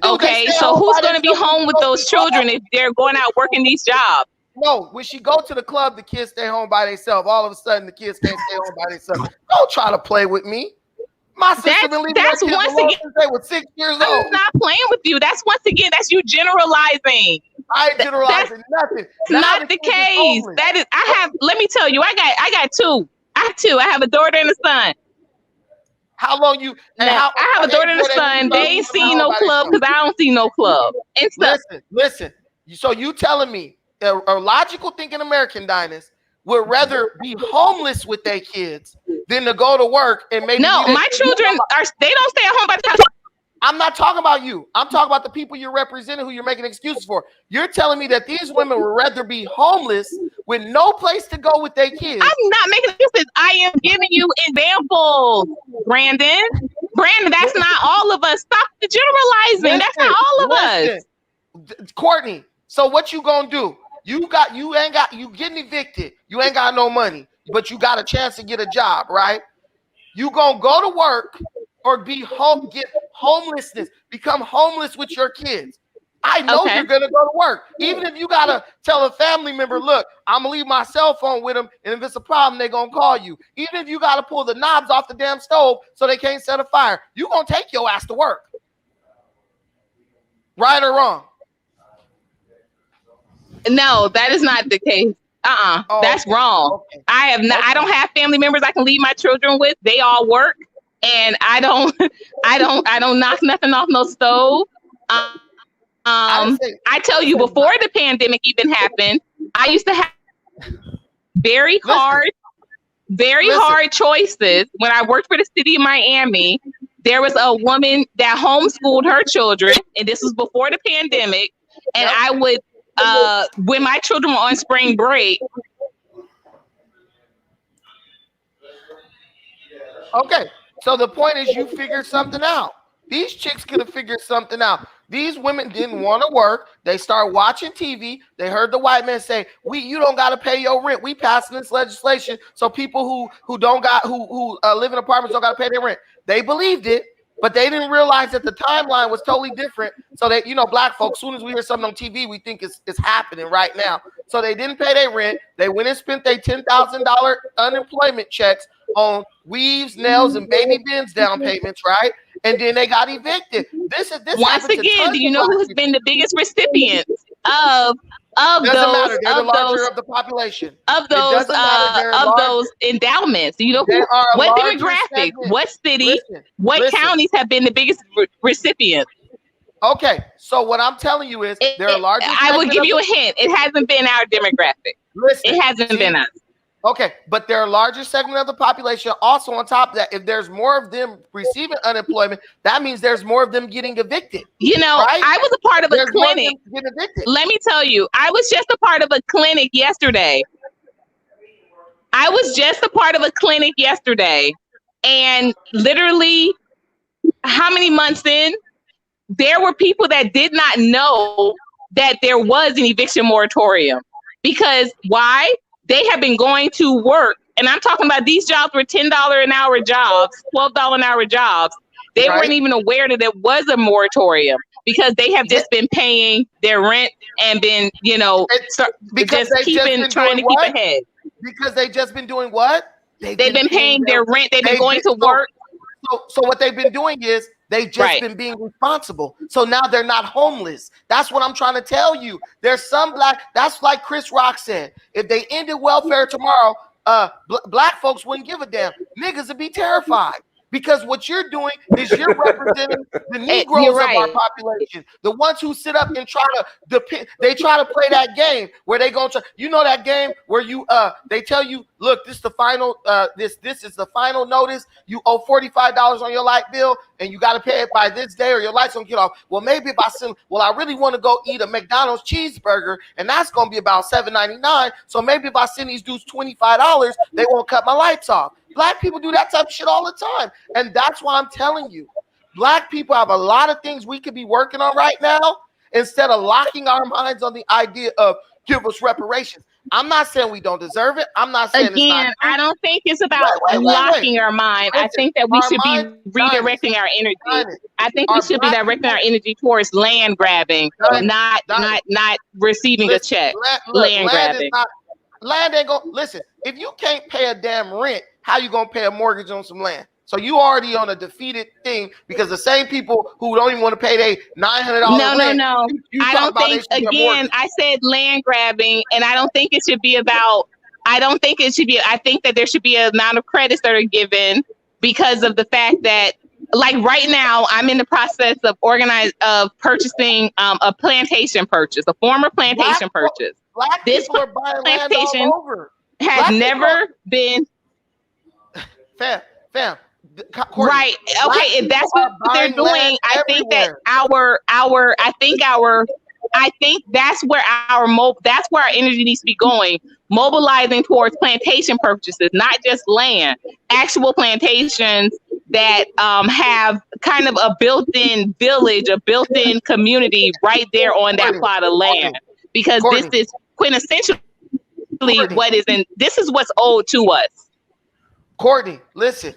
Okay, so who's going to be home with those children if they're going out working these jobs? No, when she go to the club, the kids stay home by themselves. All of a sudden, the kids can't stay home by themselves. Don't try to play with me. My sister been leaving their kids alone since they were 6 years old. I'm not playing with you. That's that's you generalizing. I ain't generalizing nothing. It's not the case. That is, let me tell you, I got two. I have a daughter and a son. How long you? I have a daughter and a son. They ain't seen no club because I don't see no club. And stuff. Listen. So you telling me a logical thinking American diners would rather be homeless with their kids than to go to work and maybe. No, my children they don't stay at home by the time. I'm not talking about you. I'm talking about the people you're representing who you're making excuses for. You're telling me that these women would rather be homeless with no place to go with their kids. I'm not making excuses. I am giving you examples, Brandon. That's not all of us. Stop the generalizing. That's not all of us. Courtney, so what you gonna do? You getting evicted. You ain't got no money, but you got a chance to get a job, right? You gonna go to work or get homelessness, become homeless with your kids. I know you're gonna go to work. Even if you gotta tell a family member, look, I'm gonna leave my cell phone with them, and if it's a problem, they're gonna call you. Even if you gotta pull the knobs off the damn stove so they can't set a fire, you gonna take your ass to work. Right or wrong? No, that is not the case. That's wrong. Okay. I don't have family members I can leave my children with. They all work. And I don't knock nothing off no stove. I tell you, before the pandemic even happened, I used to have very hard choices. When I worked for the city of Miami, there was a woman that homeschooled her children, and this was before the pandemic. And I would, when my children were on spring break. Okay. So the point is you figured something out. These chicks could have figured something out. These women didn't want to work. They start watching TV. They heard the white man say, you don't got to pay your rent. We passing this legislation so people who live in apartments don't got to pay their rent. They believed it, but they didn't realize that the timeline was totally different. So they, black folks, as soon as we hear something on TV, we think it's happening right now. So they didn't pay their rent. They went and spent their $10,000 unemployment checks on weaves, nails, and baby bins down payments, right? And then they got evicted. This once again, do you know who has been the biggest recipients of doesn't those matter. They're the larger of the population of those endowments? You know what demographic, what city, what counties have been the biggest recipients? Okay, so what I'm telling you is there are larger. I will give you a hint. It hasn't been our demographic. It hasn't been us. Okay, but there are a larger segment of the population. Also, on top of that, if there's more of them receiving unemployment, that means there's more of them getting evicted. Right? I was a part of a clinic. Let me tell you, I was just a part of a clinic yesterday. And literally, how many months in, there were people that did not know that there was an eviction moratorium. Because why? They have been going to work, and I'm talking about these jobs were $10 an hour jobs, $12 an hour jobs. they Right. weren't even aware that there was a moratorium because they have just been paying their rent and been, Because just they've just been trying to doing keep what? ahead. Because they've just been doing what? They've been paying their rent. They've been going to work. So what they've been doing is they've just been being responsible. So now they're not homeless. That's what I'm trying to tell you. There's some that's like Chris Rock said. If they ended welfare tomorrow, black folks wouldn't give a damn. Niggas would be terrified. Because what you're doing is you're representing the Negroes of our population, the ones who sit up and try to play that game where they gonna try, that game where they tell you, look, this is the final this is the final notice. You owe $45 on your light bill and you got to pay it by this day or your lights gonna get off. Well, maybe if I really want to go eat a McDonald's cheeseburger and that's gonna be about $7.99. So maybe if I send these dudes $25, they won't cut my lights off. Black people do that type of shit all the time. And that's why I'm telling you, black people have a lot of things we could be working on right now instead of locking our minds on the idea of give us reparations. I'm not saying we don't deserve it. I'm not saying it's not. I don't think it's about locking our mind. I think that we should be redirecting our energy. I think we should be directing our energy towards land grabbing, not receiving a check. Land grabbing. Land ain't gonna listen. If you can't pay a damn rent, how you gonna pay a mortgage on some land? So you already on a defeated thing because the same people who don't even want to pay their $900 rent. No. I don't think. Again, I said land grabbing, and I don't think it should be about. I don't think it should be. I think that there should be an amount of credits that are given because of the fact that, like right now, I'm in the process of purchasing a plantation purchase, a former plantation purchase. Black people are buying land all over. Has never been. Fam. Courtney, right. Okay. If that's what they're doing, I think that I think that's where our energy needs to be going, mobilizing towards plantation purchases, not just land, actual plantations that have kind of a built-in village, a built-in community right there on that plot of land. Because this is quintessentially this is what's owed to us. Courtney, listen.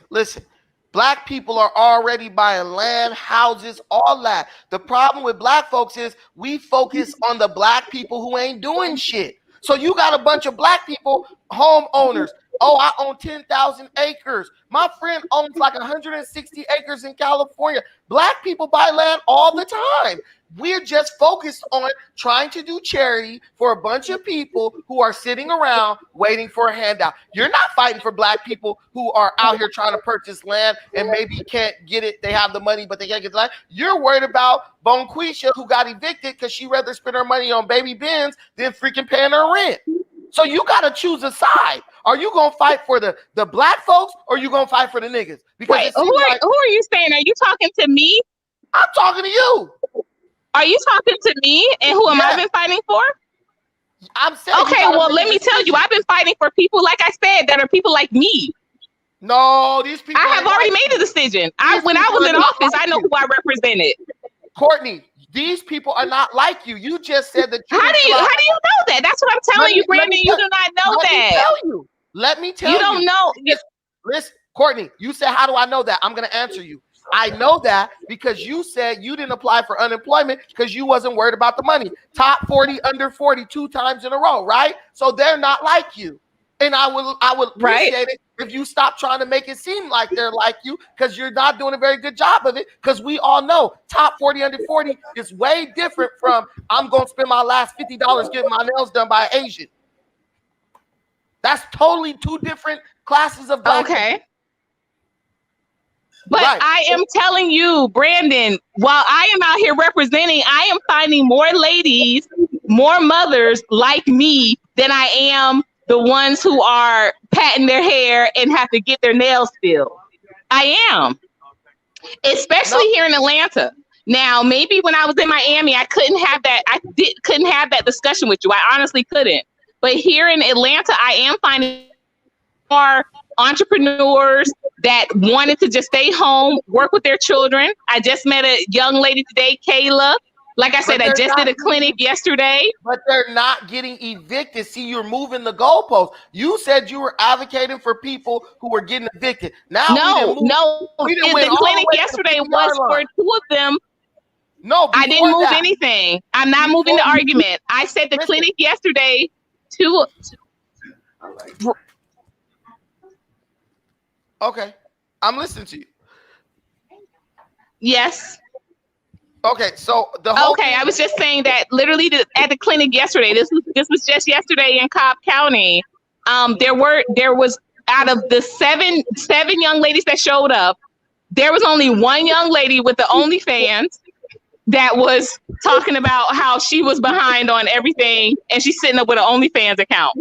Black people are already buying land, houses, all that. The problem with black folks is we focus on the black people who ain't doing shit. So you got a bunch of black people, homeowners. Oh, I own 10,000 acres. My friend owns like 160 acres in California. Black people buy land all the time. We're just focused on trying to do charity for a bunch of people who are sitting around waiting for a handout. You're not fighting for black people who are out here trying to purchase land and maybe can't get it. They have the money, but they can't get the land. You're worried about Bonquisha, who got evicted because she'd rather spend her money on baby Benz than freaking paying her rent. So you got to choose a side. Are you going to fight for the black folks or are you going to fight for the niggas? Because wait, who are you saying? Are you talking to me? I'm talking to you. Are you talking to me? And who am I been fighting for? I'm saying. Okay, well, let me tell you, I've been fighting for people, like I said, that are people like me. No, these people. I have already made a decision. When I was in office, I know who I represented. Courtney, these people are not like you. You just said that. How do you know that? That's what I'm telling you, Brandon. You do not know that. Let me tell you. You don't know. Listen, Courtney, you said, how do I know that? I'm going to answer you. I know that because you said you didn't apply for unemployment because you wasn't worried about the money. Top 40, under 40, 2 times in a row, right? So they're not like you. And I would appreciate it if you stop trying to make it seem like they're like you because you're not doing a very good job of it because we all know top 40, under 40 is way different from I'm going to spend my last $50 getting my nails done by an Asian. That's totally 2 different classes of black people. But I am telling you, Brandon, while I am out here representing, I am finding more ladies, more mothers like me than I am the ones who are patting their hair and have to get their nails filled. I am. Especially here in Atlanta. Now, maybe when I was in Miami, I couldn't have that. Couldn't have that discussion with you. I honestly couldn't. But here in Atlanta, I am finding more entrepreneurs that wanted to just stay home, work with their children. I just met a young lady today, Kayla, Like I said, But I they're just not did a clinic yesterday. But they're not getting evicted. See, you're moving the goalposts. You said you were advocating for people who were getting evicted. Now we didn't move. We didn't win The all the clinic way to yesterday the was 50-yard for line. 2 of them. No, I didn't move that. anything. I'm not moving the argument. I said the clinic yesterday to. Okay, I'm listening to you. Yes. Okay, so the whole Okay, I was just saying that literally at the clinic yesterday. This was just yesterday in Cobb County. There was out of the seven young ladies that showed up, there was only one young lady with the OnlyFans that was talking about how she was behind on everything, and she's sitting up with an OnlyFans account.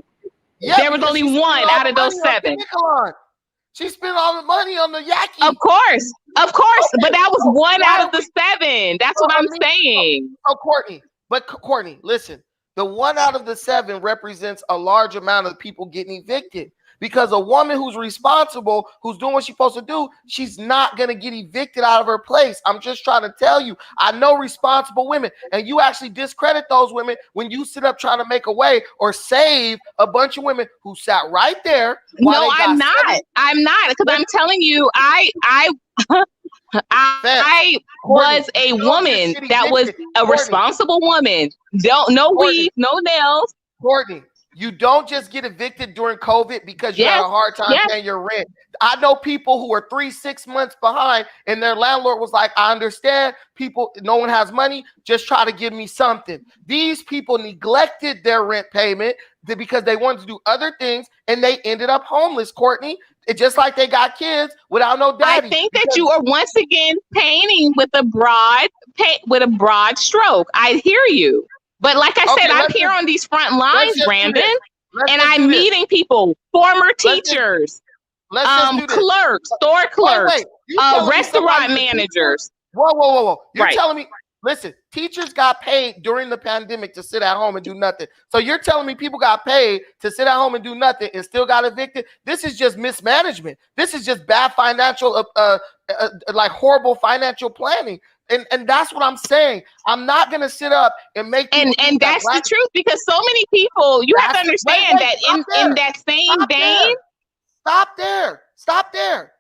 Yeah, there was only one out of those 7. She spent all the money on the yaki. Of course, okay. But that was one out of the 7. That's what I'm saying. Oh, Courtney, listen. The 1 out of the 7 represents a large amount of people getting evicted. Because a woman who's responsible, who's doing what she's supposed to do, she's not going to get evicted out of her place. I'm just trying to tell you, I know responsible women, and you actually discredit those women when you sit up trying to make a way or save a bunch of women who sat right there. No, I'm not. I'm not, because I'm telling you, I was a woman that was a responsible woman. No weave, no nails. Courtney, you don't just get evicted during COVID because you had a hard time paying your rent. I know people who are 3-6 months behind, and their landlord was like, I understand people, no one has money, just try to give me something. These people neglected their rent payment because they wanted to do other things, and they ended up homeless, Courtney. It's just like they got kids without no daddy. I think that you are once again painting with a broad stroke. I hear you. But like I said, I'm here on these front lines, Brandon, and I'm meeting people, former teachers, clerks, store clerks, restaurant managers. Whoa. You're telling me, listen, teachers got paid during the pandemic to sit at home and do nothing. So you're telling me people got paid to sit at home and do nothing and still got evicted? This is just mismanagement. This is just bad financial, like horrible financial planning. And that's what I'm saying. I'm not going to sit up and make and that's the truth, because so many people, you have to understand that in that same vein. Stop there.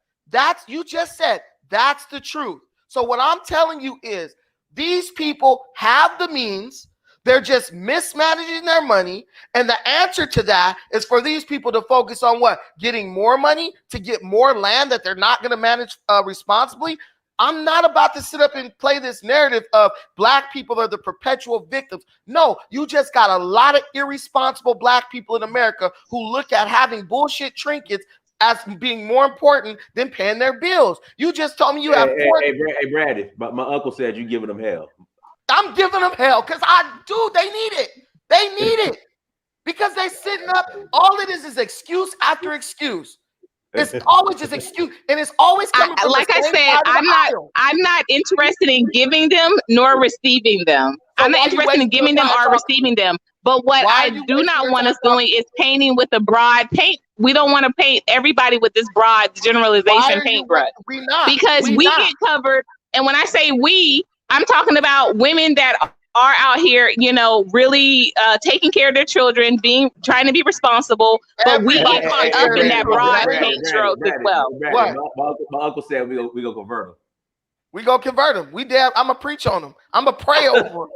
You just said that's the truth. So what I'm telling you is these people have the means. They're just mismanaging their money. And the answer to that is for these people to focus on what? Getting more money to get more land that they're not going to manage responsibly. I'm not about to sit up and play this narrative of black people are the perpetual victims. No, you just got a lot of irresponsible black people in America who look at having bullshit trinkets as being more important than paying their bills. You just told me you have Hey, Brady, but my uncle said you giving them hell. I'm giving them hell because they need it. They need it because they sitting up. All it is excuse after excuse. It's always just excuse, and it's always coming from like I said, I'm not interested in giving them nor receiving them. So I'm not interested in giving them or receiving them. But what I do not want us doing is painting with a broad paint. We don't want to paint everybody with this broad generalization paintbrush because we get covered. And when I say we, I'm talking about women that are out here, really taking care of their children, trying to be responsible, but we get caught up in that broad paint stroke as well. What? My uncle said we go convert them. We go convert them. I'm gonna preach on them. I'm gonna pray over them.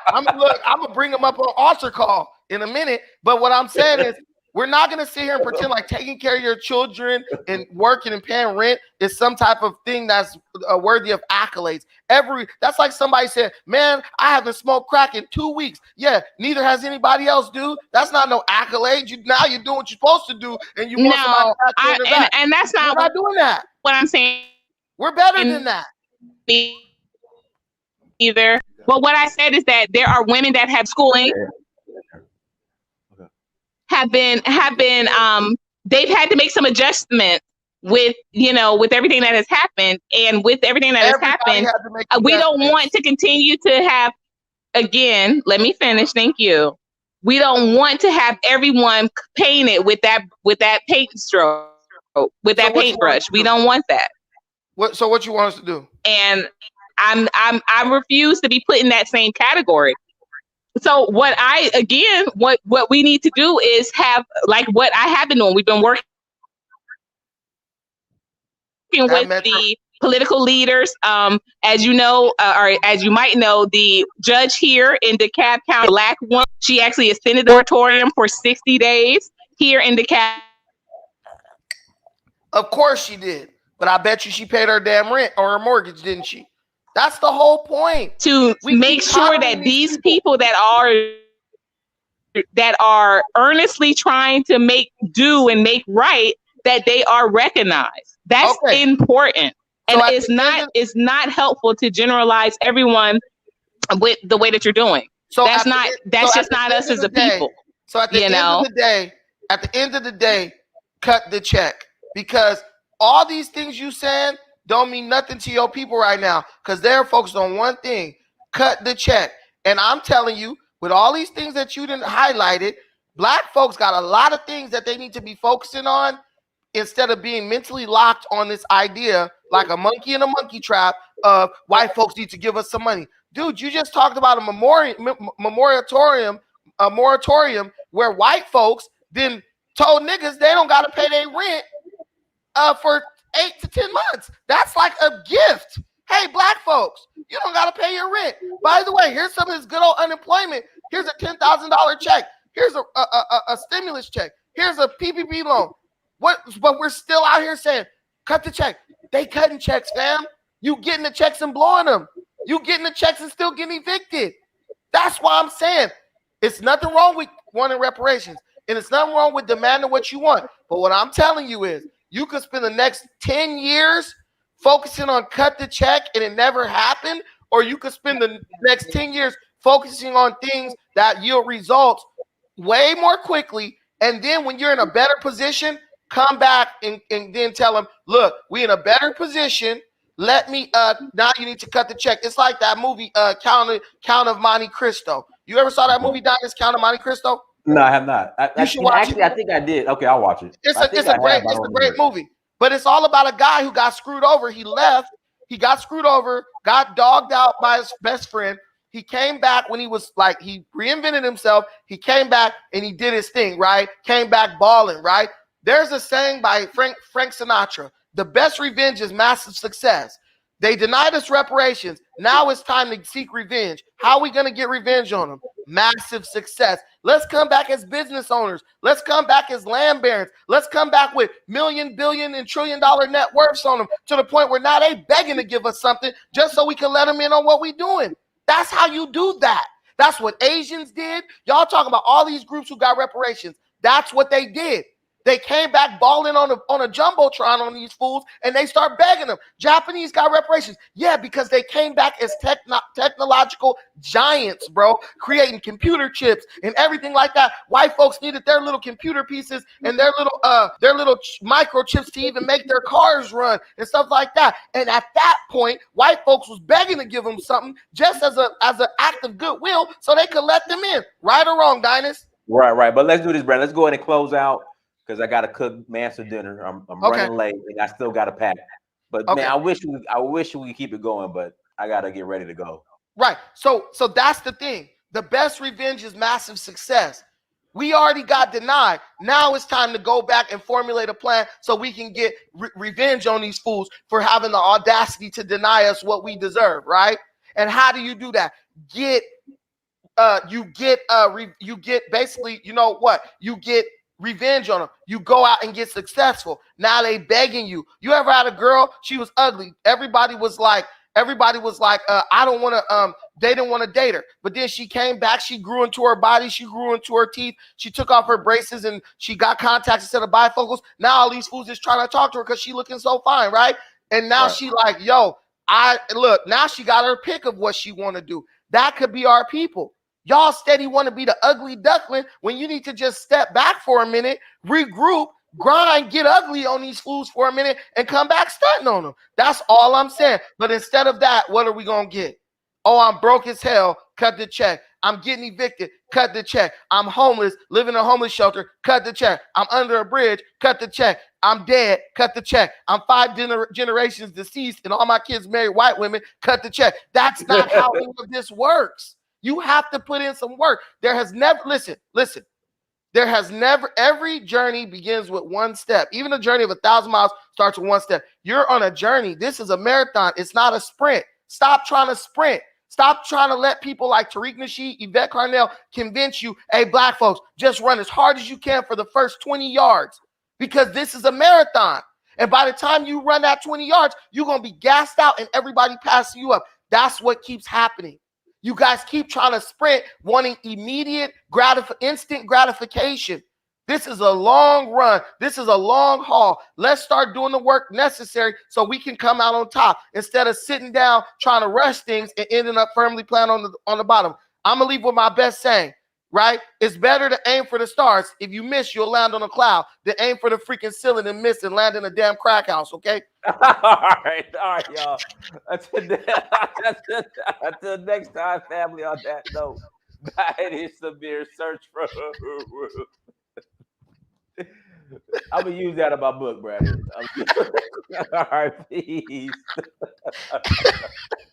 I'm gonna bring them up on altar call in a minute. But what I'm saying is, we're not going to sit here and pretend like taking care of your children and working and paying rent is some type of thing that's worthy of accolades. That's like somebody said, man, I haven't smoked crack in 2 weeks. Yeah, neither has anybody else, dude. That's not no accolade. Now you're doing what you're supposed to do, and you want somebody to and that's not. We're not doing that. What I'm saying. We're better than that. Either. But what I said is that there are women that have schooling. Have been they've had to make some adjustments with everything that has happened, and with everything that has happened, we don't want to continue to have, again, let me finish, thank you. We don't want to have everyone painted with that paint stroke, with that paintbrush. We don't want that. So what you want us to do? And I refuse to be put in that same category. So what we need to do is have, like what I have been doing. We've been working with the political leaders. As you know, or as you might know, the judge here in DeKalb County, black woman, she actually extended the moratorium for 60 days here in DeKalb. Of course she did. But I bet you she paid her damn rent or her mortgage, didn't she? That's the whole point. To make sure that these people that are earnestly trying to make do and make right, that they are recognized. That's important. And so it's not helpful to generalize everyone with the way that you're doing. So that's just not us as a people. So at the end of the day, cut the check, because all these things you said don't mean nothing to your people right now, because they're focused on one thing: cut the check. And I'm telling you, with all these things that you didn't highlighted, black folks got a lot of things that they need to be focusing on, instead of being mentally locked on this idea like a monkey in a monkey trap of white folks need to give us some money. Dude, you just talked about a moratorium where white folks then told niggas they don't got to pay their rent for 8 to 10 months. That's like a gift. Hey, black folks, you don't got to pay your rent. By the way, here's some of this good old unemployment. Here's a $10,000 check. Here's a stimulus check. Here's a PPP loan. But we're still out here saying, cut the check. They cutting checks, fam. You getting the checks and blowing them. You getting the checks and still getting evicted. That's why I'm saying it's nothing wrong with wanting reparations. And it's nothing wrong with demanding what you want. But what I'm telling you is you could spend the next 10 years focusing on cut the check and it never happened. Or you could spend the next 10 years focusing on things that yield results way more quickly. And then when you're in a better position, come back and then tell them, look, we in a better position. Let me now you need to cut the check. It's like that movie Count of Monte Cristo. You ever saw that movie, Dennis, Count of Monte Cristo? No, I have not. You should watch it. I think I did. Okay, I'll watch it. It's a great movie. But it's all about a guy who got screwed over. He left. He got screwed over, got dogged out by his best friend. He came back when he was like, he reinvented himself. He came back and he did his thing, right? Came back balling, right? There's a saying by Frank Sinatra: the best revenge is massive success. They denied us reparations. Now it's time to seek revenge. How are we going to get revenge on them? Massive success. Let's come back as business owners. Let's come back as land barons. Let's come back with million, billion, and $1 trillion net worths on them, to the point where now they begging to give us something just so we can let them in on what we're doing. That's how you do that. That's what Asians did. Y'all talking about all these groups who got reparations. That's what they did. They came back balling on a jumbotron on these fools, and they start begging them. Japanese got reparations. Yeah, because they came back as technological giants, bro, creating computer chips and everything like that. White folks needed their little computer pieces and their little microchips to even make their cars run and stuff like that. And at that point, white folks was begging to give them something just as an act of goodwill so they could let them in. Right or wrong, Dinus? Right. But let's do this, Brandon. Let's go ahead and close out, because I got to cook Mansa dinner. I'm running late, and I still got to pack. But man, I wish we could keep it going, but I got to get ready to go. Right. So that's the thing. The best revenge is massive success. We already got denied. Now it's time to go back and formulate a plan so we can get revenge on these fools for having the audacity to deny us what we deserve. Right. And how do you do that? You get basically, you know what? You get revenge on them. You go out and get successful. Now they begging you. You ever had a girl? She was ugly. Everybody was like, I don't want to. They didn't want to date her. But then she came back. She grew into her body. She grew into her teeth. She took off her braces and she got contacts instead of bifocals. Now all these fools just trying to talk to her because she looking so fine, right? And now she like, yo, now she got her pick of what she want to do. That could be our people. Y'all steady want to be the ugly duckling when you need to just step back for a minute, regroup, grind, get ugly on these fools for a minute, and come back stunting on them. That's all I'm saying. But instead of that, what are we going to get? Oh, I'm broke as hell. Cut the check. I'm getting evicted. Cut the check. I'm homeless, living in a homeless shelter. Cut the check. I'm under a bridge. Cut the check. I'm dead, cut the check. I'm 5 generations deceased and all my kids married white women, cut the check. That's not how any of this works. You have to put in some work. There has never, listen, there has never, every journey begins with one step. Even a journey of 1,000 miles starts with one step. You're on a journey. This is a marathon. It's not a sprint. Stop trying to sprint. Stop trying to let people like Tariq Nasheed, Yvette Carnell convince you, hey, black folks, just run as hard as you can for the first 20 yards because this is a marathon. And by the time you run that 20 yards, you're going to be gassed out and everybody passing you up. That's what keeps happening. You guys keep trying to sprint, wanting immediate, instant gratification. This is a long run. This is a long haul. Let's start doing the work necessary so we can come out on top instead of sitting down trying to rush things and ending up firmly planted on the bottom. I'm going to leave with my best saying, right? It's better to aim for the stars. If you miss, you'll land on a cloud. Than aim for the freaking ceiling and miss and land in a damn crack house, okay? All right, y'all. Until next time, family, on that note, it is Samir, search for I'm going to use that in my book, Brandon. All right, peace.